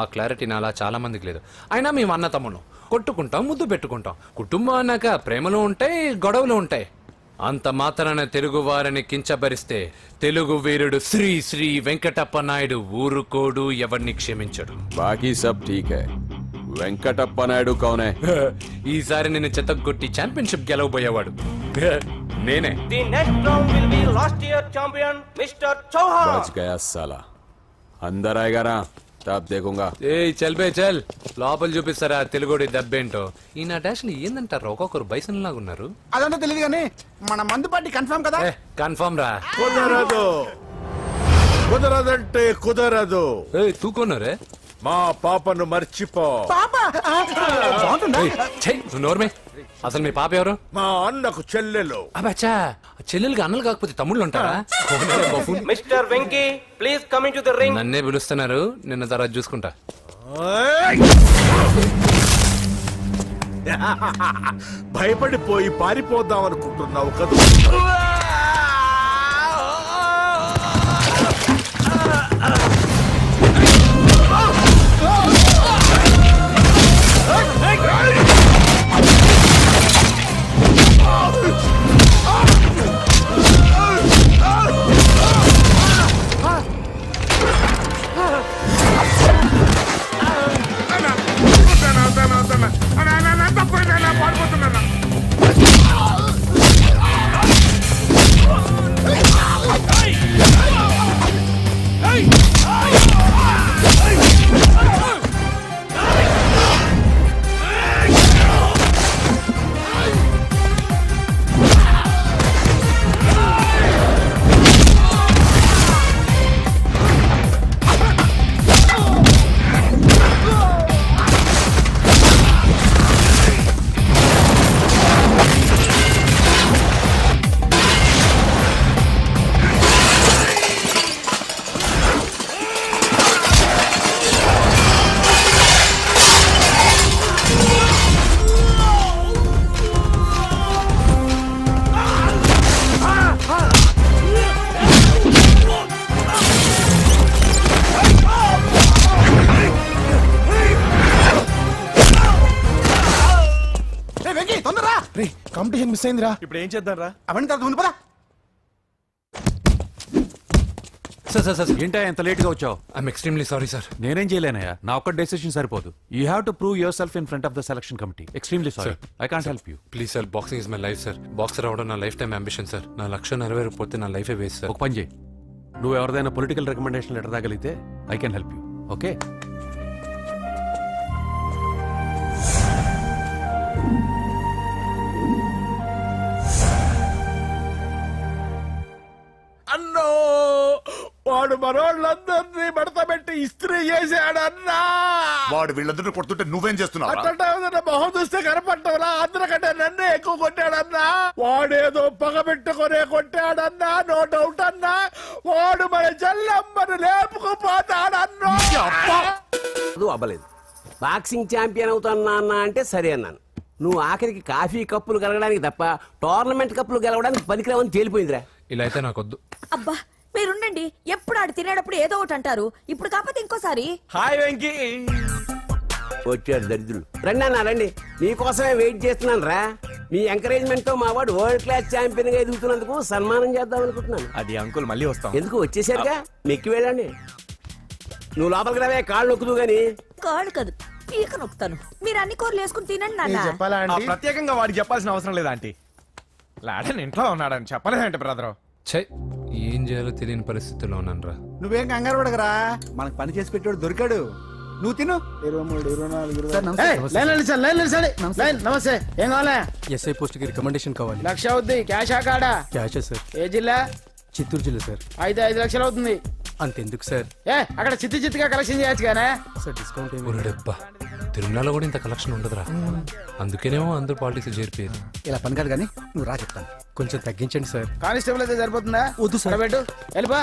ఆ క్లారిటీ నాలా చాలా మందికి లేదు. అయినా మేము అన్న తమ్మును కొట్టుకుంటాం, ముద్దు పెట్టుకుంటాం. కుటుంబం అన్నాక ప్రేమలు ఉంటాయి, గొడవలు ఉంటాయి. అంత మాత్రాన తెలుగు వారిని కించబరిస్తే తెలుగు వీరుడు శ్రీ శ్రీ వెంకటప్ప నాయుడు ఊరుకోడు, ఎవరిని క్షమించడు. బాకీ సబ్ ఠీక్ హై. వెంకటప్ప నాయుడు కౌనే? ఈసారి నేను చెత్తగొట్టి ఛాంపియన్షిప్ గెలవబోయేవాడు నేనే. बच गया साला. अंदर आएगा ना तब देखूंगा ఏ చల్ బే చల్ లోపల చూపిస్తారా తెలుగుడి దెబ్బేంటో ఈ నా డాష్ ఏందంటారు ఒక్కొక్కరు బైసన్ లాగా ఉన్నారు అదంతా తెలియదు కానీ మన మందు పార్టీ కన్ఫర్మ్ కదా కన్ఫర్మ్ రా కుదరదు కుదరదంటే కుదరదు ఏ తూకోనరే మా పాపను మర్చిపో నోర్మే అసలు మీ పాప ఎవరు మా అన్నకు చెల్లెలు అబ్బచ్చా చెల్లెలుగా అన్నలు కాకపోతే తమ్ముళ్ళు ఉంటారా mister Venky please coming to the ring. నన్నే పిలుస్తున్నారు నిన్న తర్వాత చూసుకుంటా భయపడిపోయి పారిపోదాం అనుకుంటున్నావు కదా కాంపిటీషన్ మిస్ అయిందిరా. ఇప్పుడు ఏం చేద్దాం రా అవన్నీ తర్వాత ముందు పదా. సార్ సార్ సార్ ఏంటా ఎంత లేట్ గా వచ్చావు? I'm extremely sorry sir. నేనేం చేయలేనయ్యా, నా ఒక్క డెసిషన్ సరిపోదు. You have to prove your self in front of the selection committee. Extremely sorry, I can't help you. Please sir, boxing is my life sir. Boxer అవడం నా లైఫ్ టైం అంబిషన్ సార్. నా లక్ష్యం నెరవేరకపోతే నా లైఫే వేస్ట్ సార్. ఒక పని చేయి, నువ్వు ఎవరిదైనా పొలిటికల్ రికమెండేషన్ లెటర్ తాగలిగితే I can help you. Okay? అన్నో వాడు మనోళ్ళందరినీ మడతబెట్టి ఇస్త్రీ చేశాడన్నా. వాడు వీళ్ళందరూ కొడుతుంటే నువ్వేం చేస్తున్నావు? అట్లా మొహం చూస్తే కనపడ్డవరా? అందరికంటే నన్నే ఎక్కువ కొట్టాడన్నా. వాడేదో పగబెట్టుకునే కొట్టాడన్నా, నో డౌట్ అన్నా. వాడు మన చెల్లమ్మను లేపుకుపోతాడన్నా. అవ్వలేదు. బాక్సింగ్ ఛాంపియన్ అవుతున్నా అన్న అంటే సరే అన్నాను. నువ్వు ఆఖరికి కాఫీ కప్పులు గెలవడానికి తప్ప టోర్నమెంట్ కప్పులు గెలవడానికి పనికిరావని తేలిపోయిందిరా. ఇలా అయితే నాకొద్దు. అబ్బా మీరుండండి, ఎప్పుడు ఆడు తినేటప్పుడు ఏదో ఒకటి అంటారు. ఇప్పుడు కాకపోతే ఇంకోసారి. హాయ్ వెంకీ. వచ్చాడు దరిద్రులు. రండి అన్న రండి, మీకోసమే వెయిట్ చేస్తున్నాను రా. మీ ఎంకరేజ్మెంట్ తో మా వాడు వరల్డ్ క్లాస్ ఛాంపియన్ గా ఎదుగుతున్నందుకు సన్మానం చేద్దాం అనుకుంటున్నాను. అది అంకుల్ మళ్ళీ వస్తాం. ఎందుకు వచ్చేసరిగా మెక్కి వెళ్ళండి. నువ్వు లోపలికి రావే, కాళ్ళు నొక్కుదు గాని. కాళ్ళు కాదు, పీక నొక్కుతాను. మీరు అన్ని కూరలు వేసుకుని తినండి నాన్న. ప్రత్యేకంగా వాడికి చెప్పాల్సిన అవసరం లేదా ఆంటీ? లాడన్ ఇంట్లో ఉన్నాడని చెప్పలేదంటే బ్రదర్. ఛై, ఏం చేయాలో తెలియని పరిస్థితుల్లో ఉన్నాను రా. నువ్వేం కంగారు పడకరా, మనకు పని చేసి పెట్టాడు దొరికాడు. నువ్వు తిను. 23, 24 నమస్తే. ఏం కావాలా? ఎస్ఐ పోస్ట్ కి రికమెండేషన్ కావాలి. 1,00,000 అవుద్ది. క్యాష్ ఆ కార్డా? Cash sir. ఏ జిల్లా? చిత్తూరు జిల్లా సార్. అయితే 5 లక్షలు అవుతుంది. అంతెందుకు సార్? అక్కడ చిత్తుగా కలెక్షన్ చేయొచ్చు కానీ. సార్ డిస్కౌంట్ ఏమి? ఒరేడబ్బా, తిరుమలలో కూడా ఇంత కలెక్షన్ ఉండదురా. అందుకేనేమో అందరూ పాలిటిక్స్ చేరిపోయేది. ఇలా పని కాదు కానీ నువ్వు రా చెప్తాను. కొంచెం తగ్గించండి సార్. కానిస్టేబుల్ అయితే సరిపోతుందా? వద్దు సార్. పెట్టు, వెళ్ళిపా.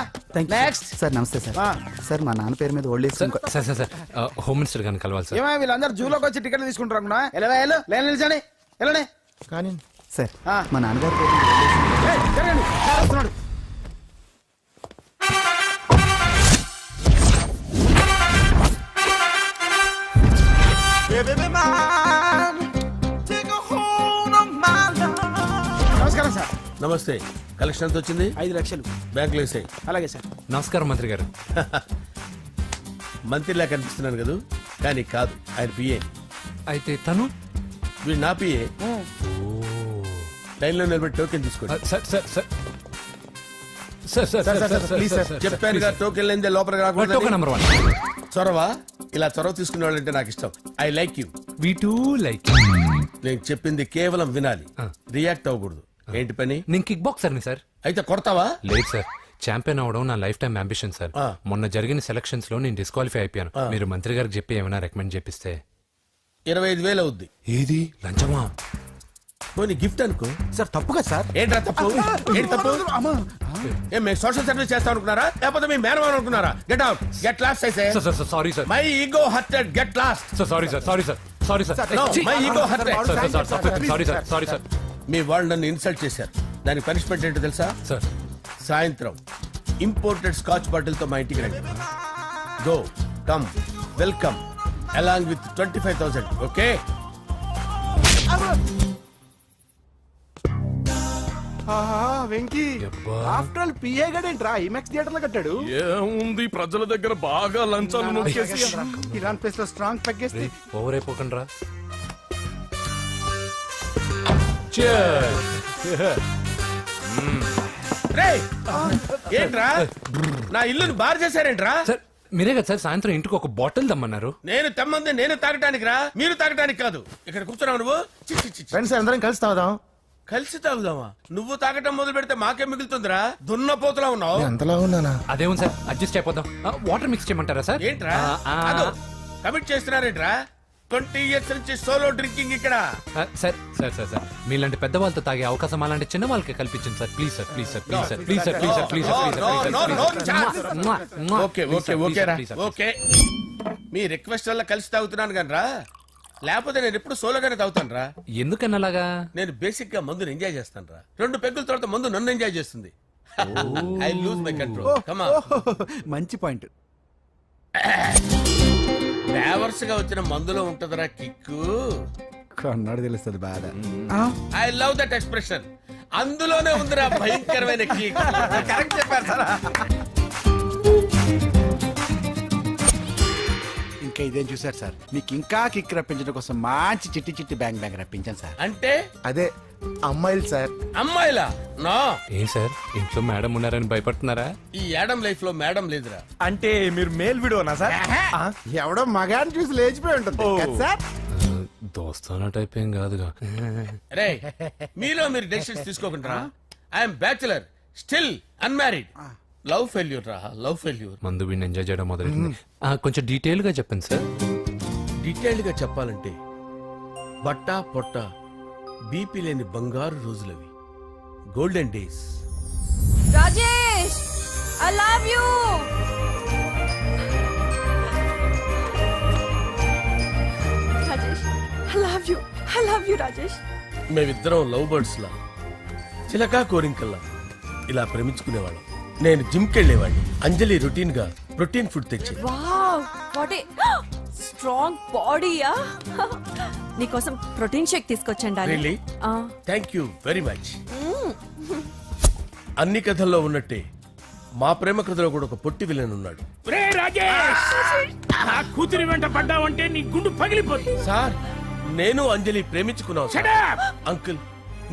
నెక్స్ట్. సార్ నమస్తే సార్. సార్ మా నాన్న పేరు మీద old age sir sir sir sir, home minister గారిని కలవాలి సార్. ఏమో వీళ్ళందరూ జూలోకి వచ్చి టికెట్లు తీసుకుంటారు అనుకున్నా. లైన్ నిలిచండి, వెళ్ళండి. కానీ సార్ ఆ. మా నాన్నగారి పేరు మీద old age జరగండి, సార్ వస్తున్నాడు. నమస్కారం సార్. నమస్తే. కలెక్షన్ ఎంత వచ్చింది? 5 లక్షలు. బ్యాంకులో వేసాయి. అలాగే సార్. నమస్కారం మంత్రి గారు. మంత్రిలా కనిపిస్తున్నాను కదా, కానీ కాదు, ఆయన పిఏ. అయితే తను వీడు నా పిఏ. లైన్లో నిలబెట్టి టోకెన్ తీసుకోండి. Sir sir sir please sir చెప్పానుగా టోకెన్ లేదే లోపలికి టోకెన్ రాకూడదు నెంబర్ 1. చొరవ ఇలా చొరవ తీసుకునే వాళ్ళంటే నాకు ఇష్టం. I like you. We two like. నేను చెప్పింది కేవలం వినాలి, రియాక్ట్ అవ్వకూడదు. ఏంటి పని? నేను కిక్ బాక్సర్ని సార్. అయితే కొడతావా? లేదు సార్, ఛాంపియన్ అవడం నా లైఫ్ టైం అంబిషన్ సార్. మొన్న జరిగిన సెలక్షన్స్ లో నేను డిస్క్వాలిఫై అయిపోయాను. మీరు మంత్రి గారికి చెప్పి ఏమైనా రికమెండ్ చేపిస్తే. 25,000 అవుద్ది. ఏది లంచమా? పోనీ గిఫ్ట్ అనుకో. సార్ తప్పుగా సార్. ఏంట్రా తప్పు? ఏంటి తప్పు? ఏం మేము సోషల్ సర్వీస్ చేస్తాం అనుకున్నారా, లేకపోతే మీ మేనమాన్ అనుకున్నారా? గెట్ అవుట్, గెట్ లాస్ట్ అయితే. Sorry sir. My ego hurted, get lost. Sorry sir, sorry sir, sorry sir. My ego hurted. Sorry sir, sorry sir. మీ వాళ్ళు నన్ను ఇన్సల్ట్ చేశారు. దానికి పనిష్మెంట్ ఏంటో తెలుసా? సార్ సాయంత్రం ఇంపోర్టెడ్ స్కాచ్ బాటిల్ తో మా ఇంటికి రండి. Go come welcome along with 25,000. Okay? Venky after all PA గడేంట్రా ఇమెక్స్ థియేటర్ లో కట్టాడు. ఏముంది, ప్రజల దగ్గర బాగా లంచాలు నొక్కేసి ఇరాన్ ప్లేస్ లో స్ట్రాంగ్ తగ్గేస్తే ఓవర్ అయిపోకండి రా. రేయ్, ఏంట్రా నా ఇల్లుని బార్ చేశారేంట్రా? సార్ మీరే కదా సార్ సాయంత్రం ఇంటికి ఒక బాటిల్ దమ్మన్నారు. నేను తెమ్మంది నేను తాగటానికి రా, మీరు తాగటానికి కాదు. ఇక్కడ కూర్చున్నావు నువ్వు. చి, చి, చి, చి. ఫ్రెండ్స్ అందరం కలిసి తాగుదాం. కలిసి తాగుదామా? నువ్వు తాగటం మొదలు పెడితే మాకే మిగులుతుందిరా. దున్నపోతులా ఉన్నావు. ఎంతలా ఉన్నానా? అదేమో సార్ అడ్జస్ట్ అయిపోదాం. వాటర్ మిక్స్ చేయమంటారా సార్? ఏంట్రా కమిట్ చేస్తున్నారేంట్రా? 20 years నుంచి సోలో డ్రింకింగ్ ఇక్కడ. సార్ సార్ సార్ సార్ మీలాంటి పెద్ద వాళ్ళతో తాగే అవకాశం అలాంటి చిన్న వాళ్ళకి కల్పించండి sir. Please sir, please sir, please sir, please sir, please sir, please sir. Okay okay okay రా, ఓకే. మీ రిక్వెస్ట్ వల్ల కలిసి తాగుతున్నాను కానీ రా, లేకపోతే నేను ఎప్పుడు సోలోగానే తాగుతాను రా. ఎందుకన్నా అలాగా? నేను బేసిక్ గా మందుని ఎంజాయ్ చేస్తాను రా. 2 పెగ్గుల తర్వాత మందు నన్ను ఎంజాయ్ చేస్తుంది. I lose my control. Come on. మంచి పాయింట్. ఫ్లేవర్స్ గా వచ్చిన మందులో ఉంటదిరా కిక్కు. కన్నాడు తెలుస్తుంది బాధ. I love that expression. అందులోనే ఉందిరా భయంకరమైన కిక్. కరెక్ట్ చెప్పారు సార్. ఇంకా ఇదేం చూసారు సార్, మీకు ఇంకా కిక్ రప్పించడం కోసం మంచి చిట్టి చిట్టి బ్యాంగ్ బ్యాంగ్ రప్పించాను సార్. అంటే అదే అమ్మాయిలు సార్. అమ్మాయిలా? నో. ఏం సార్ ఇంట్లో మేడం ఉన్నారని భయపడుతున్నారా? ఈ యాడమ్ లైఫ్ లో మేడం లేదురా. అంటే మీరు మేల్ వీడియోనా సార్? ఎవడో మగాన్ని చూసి లేచిపోయి ఉంటుంది కదా సార్. దోస్తానా టైప్ ఏం కాదుగా. రే, మీలో మీరు డెసిషన్స్ తీసుకోకుండా. I'm bachelor, still unmarried. Love failure రా, లవ్ ఫెయిల్యూర్. మందు వీడిని ఎంజాయ్ చేయడం మొదలైంది. కొంచెం డీటెయిల్ గా చెప్పండి సార్. డీటెయిల్డ్ గా చెప్పాలంటే బట్టా పొట్ట బీపీ లేని బంగారు రోజులవి, golden days. Rajesh I love you. Rajesh I love you, I love you Rajesh. మేమిద్దరం లవ్ బర్డ్స్ లా, చిలకా కోరింకల్లా ఇలా ప్రేమించుకునేవాళ్ళం. నేను జిమ్ కెళ్ళేవాడిని. అంజలి రొటీన్ గా ప్రోటీన్ ఫుడ్ తెచ్చి. వావ్ వాట్ ఏ స్ట్రాంగ్ బాడీయా. నీకోసం ప్రోటీన్ షేక్ తీసుకొచ్చండి. Really? Thank you very much. అన్ని కథల్లో ఉన్నట్టే మా ప్రేమ కథలో కూడా ఒక పొట్టి విలన్ ఉన్నాడు. కూతురి వెంట పడ్డావంటే నీ గుండు పగిలిపోతుంది. సార్, నేను అంజలి ప్రేమించుకున్నావు సార్. అంకుల్,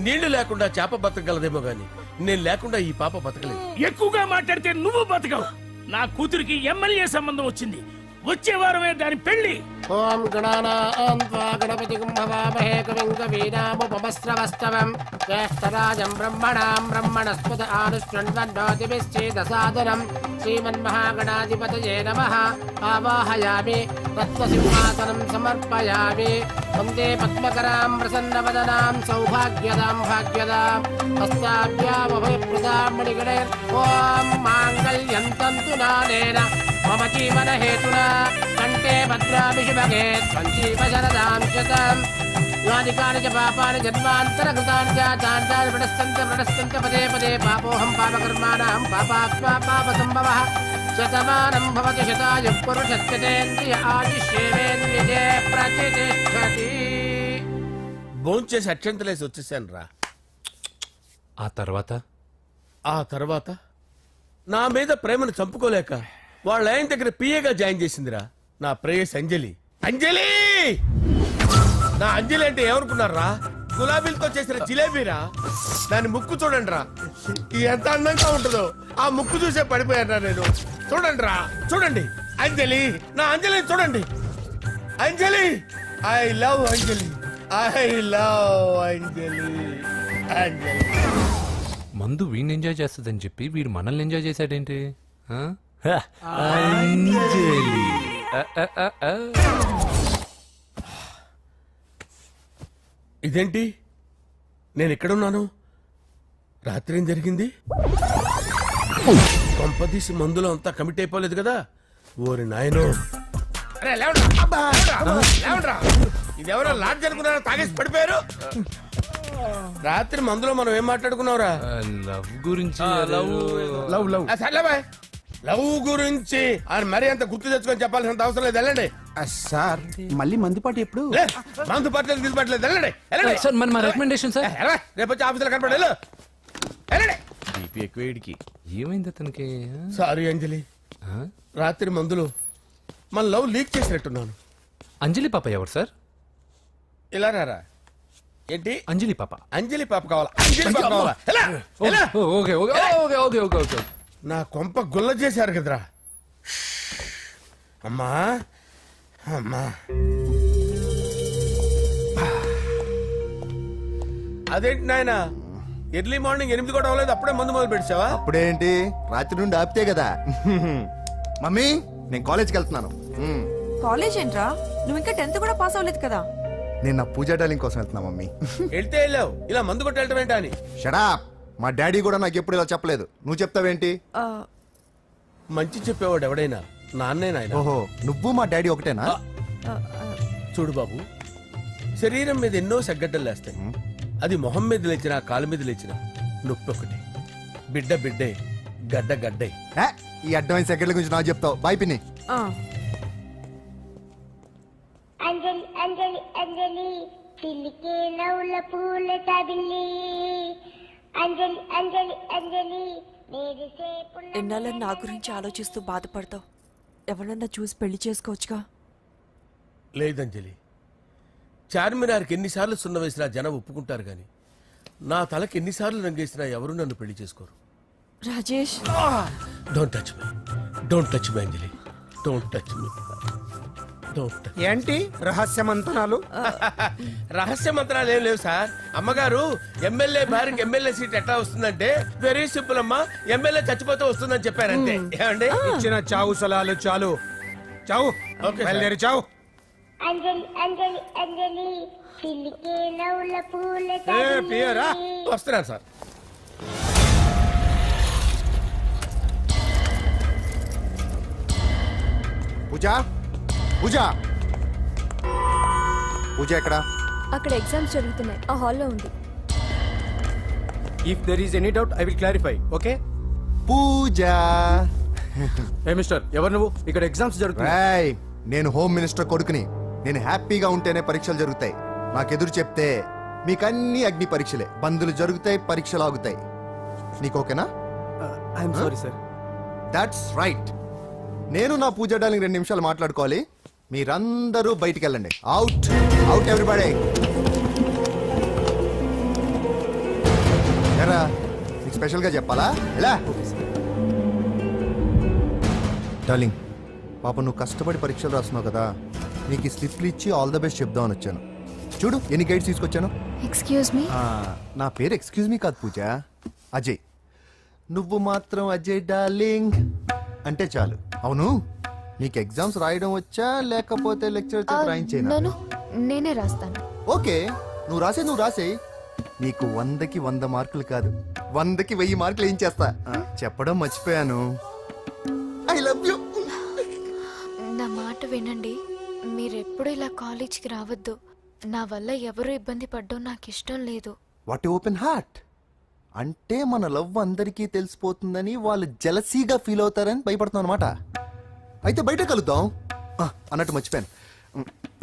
నీళ్లు లేకుండా చేప బతకగలదేమో గాని నేను లేకుండా ఈ పాప బతకలేదు. ఎక్కువగా మాట్లాడితే నువ్వు బతకవు. నా కూతురికి ఎమ్మెల్యే సంబంధం వచ్చింది. వచ్చే వారమే దాని పెళ్లి. ఓం గణపతి కుంభవామహే కవిం కవీనాముపమస్రవస్తవం జ్యేష్ఠరాజం బ్రహ్మణాం బ్రహ్మణస్పద ఆనుష్ణ్వన్నోతిభిశ్చేదసాదనం శ్రీమన్మహాగణాధిపతయే నమః. ఆవాహయామి తత్వసింహాసనం సమర్పయామి. వందే పద్మకరాం ప్రసన్నవదనాం సౌభాగ్యదాం భాగ్యదాం హస్తాభ్యామభయప్రదాం మణిగణే. ఓం మాంగళ్యం తంతు నానేన మమ జీవన హేతునా కంటే భద్రామి శుభగే సంజీవ శరదాం శతం. యాని చ పాపాని జన్మాంతర కృతాని చాని ప్రణశ్యంత పదే పదే పాపోహం పాపకర్మాణం పాపాత్మా పాప సంభవః. శతమానం భవతి శతాయుః పురుషస్యేంద్రియ ఆయుష్యేంద్రియే ప్రతిష్టతి. భోంచేసి అక్షంతలేసి వచ్చేసాను రా. ఆ తర్వాత నా మీద ప్రేమను చంపుకోలేక వాళ్ళ ఆయన దగ్గర పిఏగా జాయిన్ చేసిందిరా నా ప్రేయస్ అంజలి. అంజలి! నా అంజలి అంటే ఏమనుకున్నారా? గులాబీలతో చేసిన జిలేబీరా. దాని ముక్కు చూడండి రా, ఎంత అందంగా ఉంటుందో. ఆ ముక్కు చూసే పడిపోయాను నేను. చూడండి రా, చూడండి. అంజలి, నా అంజలి చూడండి. Anjali, I love Anjali, I love Anjali. Anjali మందు వీడిని ఎంజాయ్ చేస్తుందని చెప్పి వీడు మనల్ని ఎంజాయ్ చేశాడేంటి? ఆ? అంజలి. ఇదేంటి, నేను ఎక్కడున్నాను? రాత్రి ఏం జరిగింది? కొంపదీసి మందులో అంతా కమిట్ అయిపోలేదు కదా? ఓరి నాయనో. అరే లేవండ్రా, అబ్బా, లేవండ్రా. ఇదెవరో లాడ్జ్ అనుకున్నారా? తాగేసి పడిపోయారు. రాత్రి మందులో మనం ఏం మాట్లాడుకున్నావురా? లవ్ గురించి. లవ్ లవ్ సర్లే బాయ్. లవ్ గురించి ఆయన మరీ అంత గుర్తు తెచ్చుకొని చెప్పాల్సినంత అవసరం లేదు. వెళ్ళండి సార్ మళ్ళీ మందుపాటి ఎప్పుడు? లే, మందు పట్టలేదు తీసుపట్టలేదు. వెళ్ళండి వెళ్ళండి. సార్ మన రికమెండేషన్ సార్. రేపు వచ్చి ఆఫీసులో కనపడి వెళ్ళు. వెళ్ళండి. ఏమైంది అతనికి? సారీ అంజలి, రాత్రి మందులో మన లవ్ లీక్ చేసినట్టున్నాను. అంజలి పాప ఎవరు సార్? ఇలా రారా. ఏంటి అంజలి పాప? అంజలి పాప కావాలా? అంజలి పాప కావాలా? ఎలా? ఎలా? Okay okay okay okay okay okay. నా కొంప గుల్ల చేశారు కదరా. అమ్మా అమ్మా, అదేంటి నాయన, ఎర్లీ మార్నింగ్ 8 కూడా అవ్వలేదు, అప్పుడే మందు మొదలు పెట్టావా? అప్పుడేంటి, రాత్రి నుండి ఆపితే కదా. మమ్మీ, నేను కాలేజ్కి వెళ్తున్నాను. కాలేజ్ ఏంట్రా? నువ్వు ఇంకా 10th కూడా పాస్ అవ్వలేదు కదా. నేను నా పూజా డాలింగ్ కోసం వెళ్తున్నా మమ్మీ. వెళ్తే వెళ్ళావు, ఇలా మందు కొట్టి వెళ్ళటం ఏంటా అని. షడా, మా డాడీ కూడా నాకు ఎప్పుడు ఇలా చెప్పలేదు. నువ్వు చెప్తావేంటి? మంచి చెప్పేవాడు ఎవడైనా నాన్నే నాయన. ఓహో, నువ్వు మా డాడీ ఒకటేనా? చూడు బాబు, శరీరం మీద ఎన్నో సగ్గడ్డలు లేస్తాయి. అది మొహం మీద లేచినా కాలు మీద లేచినా నొప్పి ఒకటి. బిడ్డ బిడ్డే, గడ్డ గడ్డే. ఈ అడ్వాన్స్ సెకండ్ల గురించి నాకు చెప్తావు. బాయ్ పిన్ని. అంజలి అంజలి అంజలి పిల్లికే నవ్వుల పూల తబిల్లి. అంజలి అంజలి అంజలి ఎన్నాళ్ళని నా గురించి ఆలోచిస్తూ బాధపడతావు? ఎవరన్నా చూసి పెళ్లి చేసుకోవచ్చుగా. లేదంజలి, చార్మినార్కి ఎన్నిసార్లు సున్న వేసినా జనం ఒప్పుకుంటారు గాని నా తలకి ఎన్నిసార్లు రంగేసినా ఎవరు నన్ను పెళ్లి చేసుకోరు. Rajesh, don't touch me, don't touch me Anjali, don't touch me. ఏంటి రహస్య మంతనాలు? రహస్య మంత్రాలు ఏం లేవు సార్. అమ్మగారు ఎమ్మెల్యే భార్యకి ఎమ్మెల్యే సీట్ ఎట్లా వస్తుందంటే వెరీ సింపుల్ అమ్మా, ఎమ్మెల్యే చచ్చిపోతే వస్తుందని చెప్పారంటే. ఏమండి, ఇచ్చిన చావు సలాలు చాలు. చావు, బయలుదేరి చావు. అంజలి అంజలి అంజలి పిల్లికే నవ్వుల పూల వస్తున్నాను సార్. పూజ, పూజ, పూజ ఎక్కడ? అక్కడ ఎగ్జామ్స్ జరుగుతున్నాయి, ఆ హాల్లో ఉంది. If there is any doubt I will clarify. Okay? Pooja. ఏ మిస్టర్, ఎవరు నువ్వు? ఇక్కడ ఎగ్జామ్స్ జరుగుతున్నాయి. నేను హోమ్ మినిస్టర్ కొడుకుని. నేను హ్యాపీగా ఉంటేనే పరీక్షలు జరుగుతాయి. నాకెదురు చెప్తే మీకన్నీ అగ్ని పరీక్షలే. బందులు జరుగుతాయి, పరీక్షలు ఆగుతాయి. నీకు ఓకేనా? I'm sorry sir. That's right. నేను నా పూజ డార్లింగ్ 2 నిమిషాలు మాట్లాడుకోవాలి. మీరందరూ బయటికి వెళ్ళండి. Out out everybody. ఎరా, నీకు స్పెషల్గా చెప్పాలా? ఎలా డార్లింగ్, పాప నువ్వు కష్టపడి పరీక్షలు రాస్తున్నావు కదా, నీకు ఈ స్లిప్లు ఇచ్చి ఆల్ ద బెస్ట్ చెప్దామని వచ్చాను. చూడు ఎన్ని గైడ్స్ తీసుకొచ్చాను. Excuse me. నా పేరు ఎక్స్క్యూజ్ మీ కాదు పూజ, అజయ్. నువ్వు మాత్రం అజయ్ డార్లింగ్ అంటే చాలు. అవును, నీకు ఎగ్జామ్స్ రాయడం వచ్చా లేకపోతే లెక్చర్ రాయించేనా? నేనే రాస్తాను. ఓకే, నువ్వు రాసే. నీకు 100కి 100 మార్కులు కాదు, 100కి 1000 మార్కులు ఏం చేస్తా. చెప్పడం మర్చిపోయాను, ఐ లవ్ యూ. నా మాట వినండి, మీరెప్పుడు ఇలా కాలేజ్కి రావద్దు. నా వల్ల ఎవరు ఇబ్బంది పడ్డం నాకు ఇష్టం లేదు. వాట్ ఓపెన్ హార్ట్ అంటే మన లవ్ అందరికీ తెలిసిపోతుందని వాళ్ళు జలసీగా ఫీల్ అవుతారని భయపడుతున్నాను అనమాట. అయితే బయట కలుద్దాం. అన్నట్టు మర్చిపోయాను,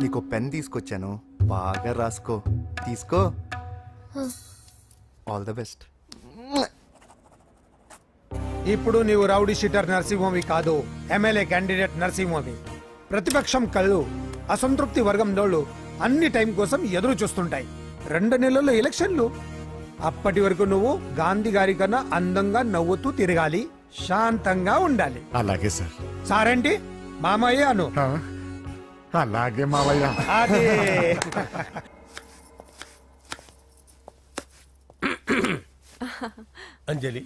నీకు పెన్ తీసుకొచ్చాను, బాగా రాసుకో. తీసుకో. All the best. ఇప్పుడు నీవు రౌడీ షీటర్ నరసింహవి కాదు, ఎమ్మెల్యే క్యాండిడేట్ నరసింహవి. ప్రతిపక్షం కళ్ళు, అసంతృప్తి వర్గం నోళ్ళు అన్ని టైం కోసం ఎదురు చూస్తుంటాయి. 2 నెలల్లో ఎలక్షన్లు. అప్పటి వరకు నువ్వు గాంధీ గారి కన్నా అందంగా నవ్వుతూ తిరగాలి, శాంతంగా ఉండాలి. అలాగే సార్. సారేంటి మామయ్య అను. అలాగే మావయ్య. అదే. అంజలి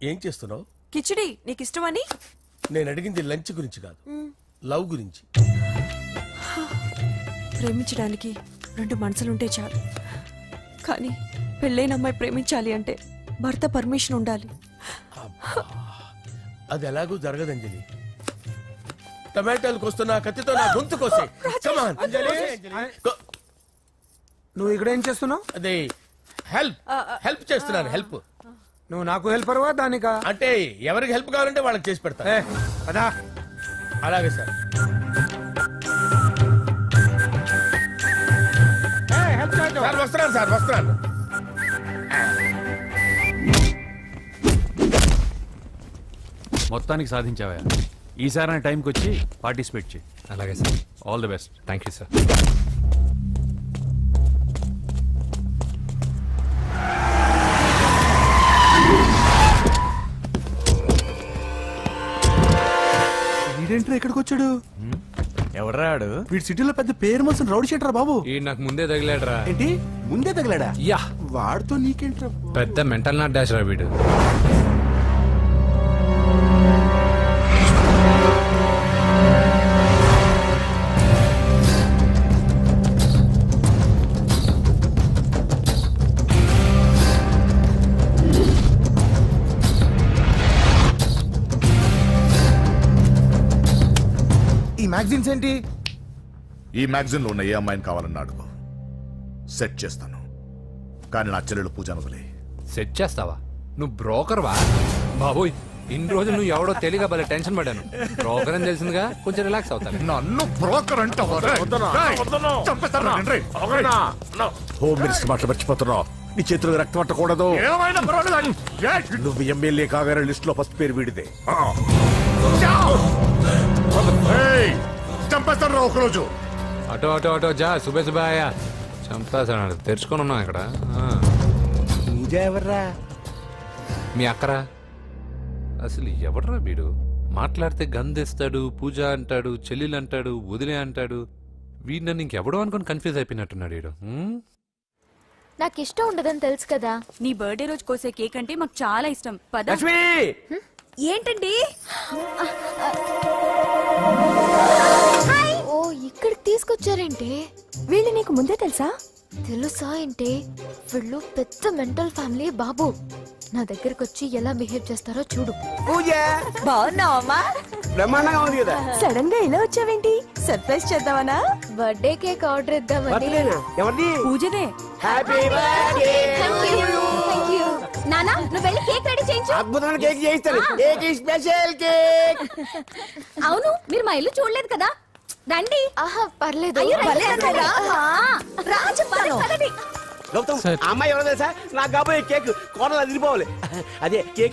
ఏం చేస్తున్నావు? కిచిడి నీకు ఇష్టమని. నేను అడిగింది లంచ్ గురించి కాదు, లవ్ గురించి. ప్రేమించడానికి 2 మనసులుంటే చాలు, కానీ పెళ్ళైన అమ్మాయి ప్రేమించాలి అంటే భర్త పర్మిషన్ ఉండాలి. అది ఎలాగూ జరగదు అంజలి. టమాటాలకు వస్తున్న కత్తితో నా గొంతు కోసే. అంజలి నువ్వు ఇక్కడ ఏం చేస్తున్నావు? అదే హెల్ప్ చేస్తున్నాను. హెల్ప్. నువ్వు నాకు హెల్పర్వా దానికా? అంటే ఎవరికి హెల్ప్ కావాలంటే వాళ్ళకి చేసి పెడతా. అదా అలాగే సార్. సార్ వస్తున్నాను, సార్ వస్తున్నాను. మొత్తానికి సాధించావా? ఈసారి టైంకి వచ్చి పార్టిసిపేట్ చేయి. అలాగే sir. All the best. Thank you sir. వీడేంట్రా ఇక్కడికి వచ్చాడు? ఎవడ్రాడు? వీడి సిటీలో పెద్ద పేరు మోసిన రౌడీ షీటరా బాబు. ఈ నాకు ముందే తగిలాడరా. ఏంటి ముందే తగిలాడా? యా, వాడితో నీకేంట్రా? పెద్ద మెంటల్ నాట్ డాష్ రా వీడు. ఈ మ్యాగజైన్స్ ఏంటి? ఈ మ్యాగజైన్ లో ఉన్న ఏ అమ్మాయిని కావాలన్నా అడుగు, సెట్ చేస్తాను. కానీ నా చెల్లెలు పూజను వదిలే. సెట్ చేస్తావా? నువ్వు బ్రోకర్ వా? బాబోయ్, ఇన్ని రోజులు నువ్వు ఎవడో తెలియక భలే టెన్షన్ పడ్డాను. బ్రోకర్ అని తెలిసిందిగా కొంచెం రిలాక్స్ అవుతాను. నన్ను బ్రోకర్ అంటే హోమ్ మినిస్టర్ మాటలు మర్చిపోతున్నావు. నీ చేతులకు రక్తం పట్టకూడదు. నువ్వు ఎమ్మెల్యే కాగానే లిస్ట్ లో ఫస్ట్ పేరు వీడిదే. చంపేస్తాను రా ఒకరోజు. అటో అటో అటో జా సుబే సుబే ఆయా. చంపేస్తాడు. తెరుచుకొని ఉన్నాం ఇక్కడ. పూజ ఎవర్రా? మీ అక్కరా? అసలు ఎవడరా వీడు? మాట్లాడితే గంధేస్తాడు, పూజ అంటాడు, చెల్లెలు అంటాడు, వదిలే అంటాడు. వీడు నన్ను ఇంకెవడో అనుకుని కన్ఫ్యూజ్ అయిపోయినట్టున్నాడు వీడు. నాకు ఇష్టం ఉండదని తెలుసు కదా. నీ బర్త్డే రోజు కోసే కేక్ అంటే మాకు చాలా ఇష్టం. పద. ఏంటండి? ఓ ఇక్కడికి తీసుకొచ్చారేంటి? వీళ్ళు నీకు ముందే తెలుసా? తెలుసా ఏంటి? వీళ్ళు పెద్ద మెంటల్ ఫ్యామిలీ బాబు. నా దగ్గరకు వచ్చి ఎలా బిహేవ్ చేస్తారో చూడు. పూజ బాగున్నావమ్మా? బ్రహ్మాండంగా ఉంది కదా. సడన్ గా ఇలా వచ్చావేంటి? సర్ప్రైజ్ చేద్దామనా? బర్త్డే కేక్ ఆర్డర్ ఇద్దామని. ఎవరిది? పూజదే. Happy birthday. థాంక్యూ. నానా నువ్వు వెళ్ళి కేక్ రెడీ చేయించు. అద్భుతమైన కేక్ చేయిస్తాను. Cake special cake. అవును మీరు మా ఇల్లు చూడలేదు కదా, రండి. ఆహా పర్లేదు. గౌతమ్, ఆ అమ్మాయి ఎవరో తెలుసా? నాకు కాబోయే కేక్ కోడలు అదిరిపోవాలి. అదే కేక్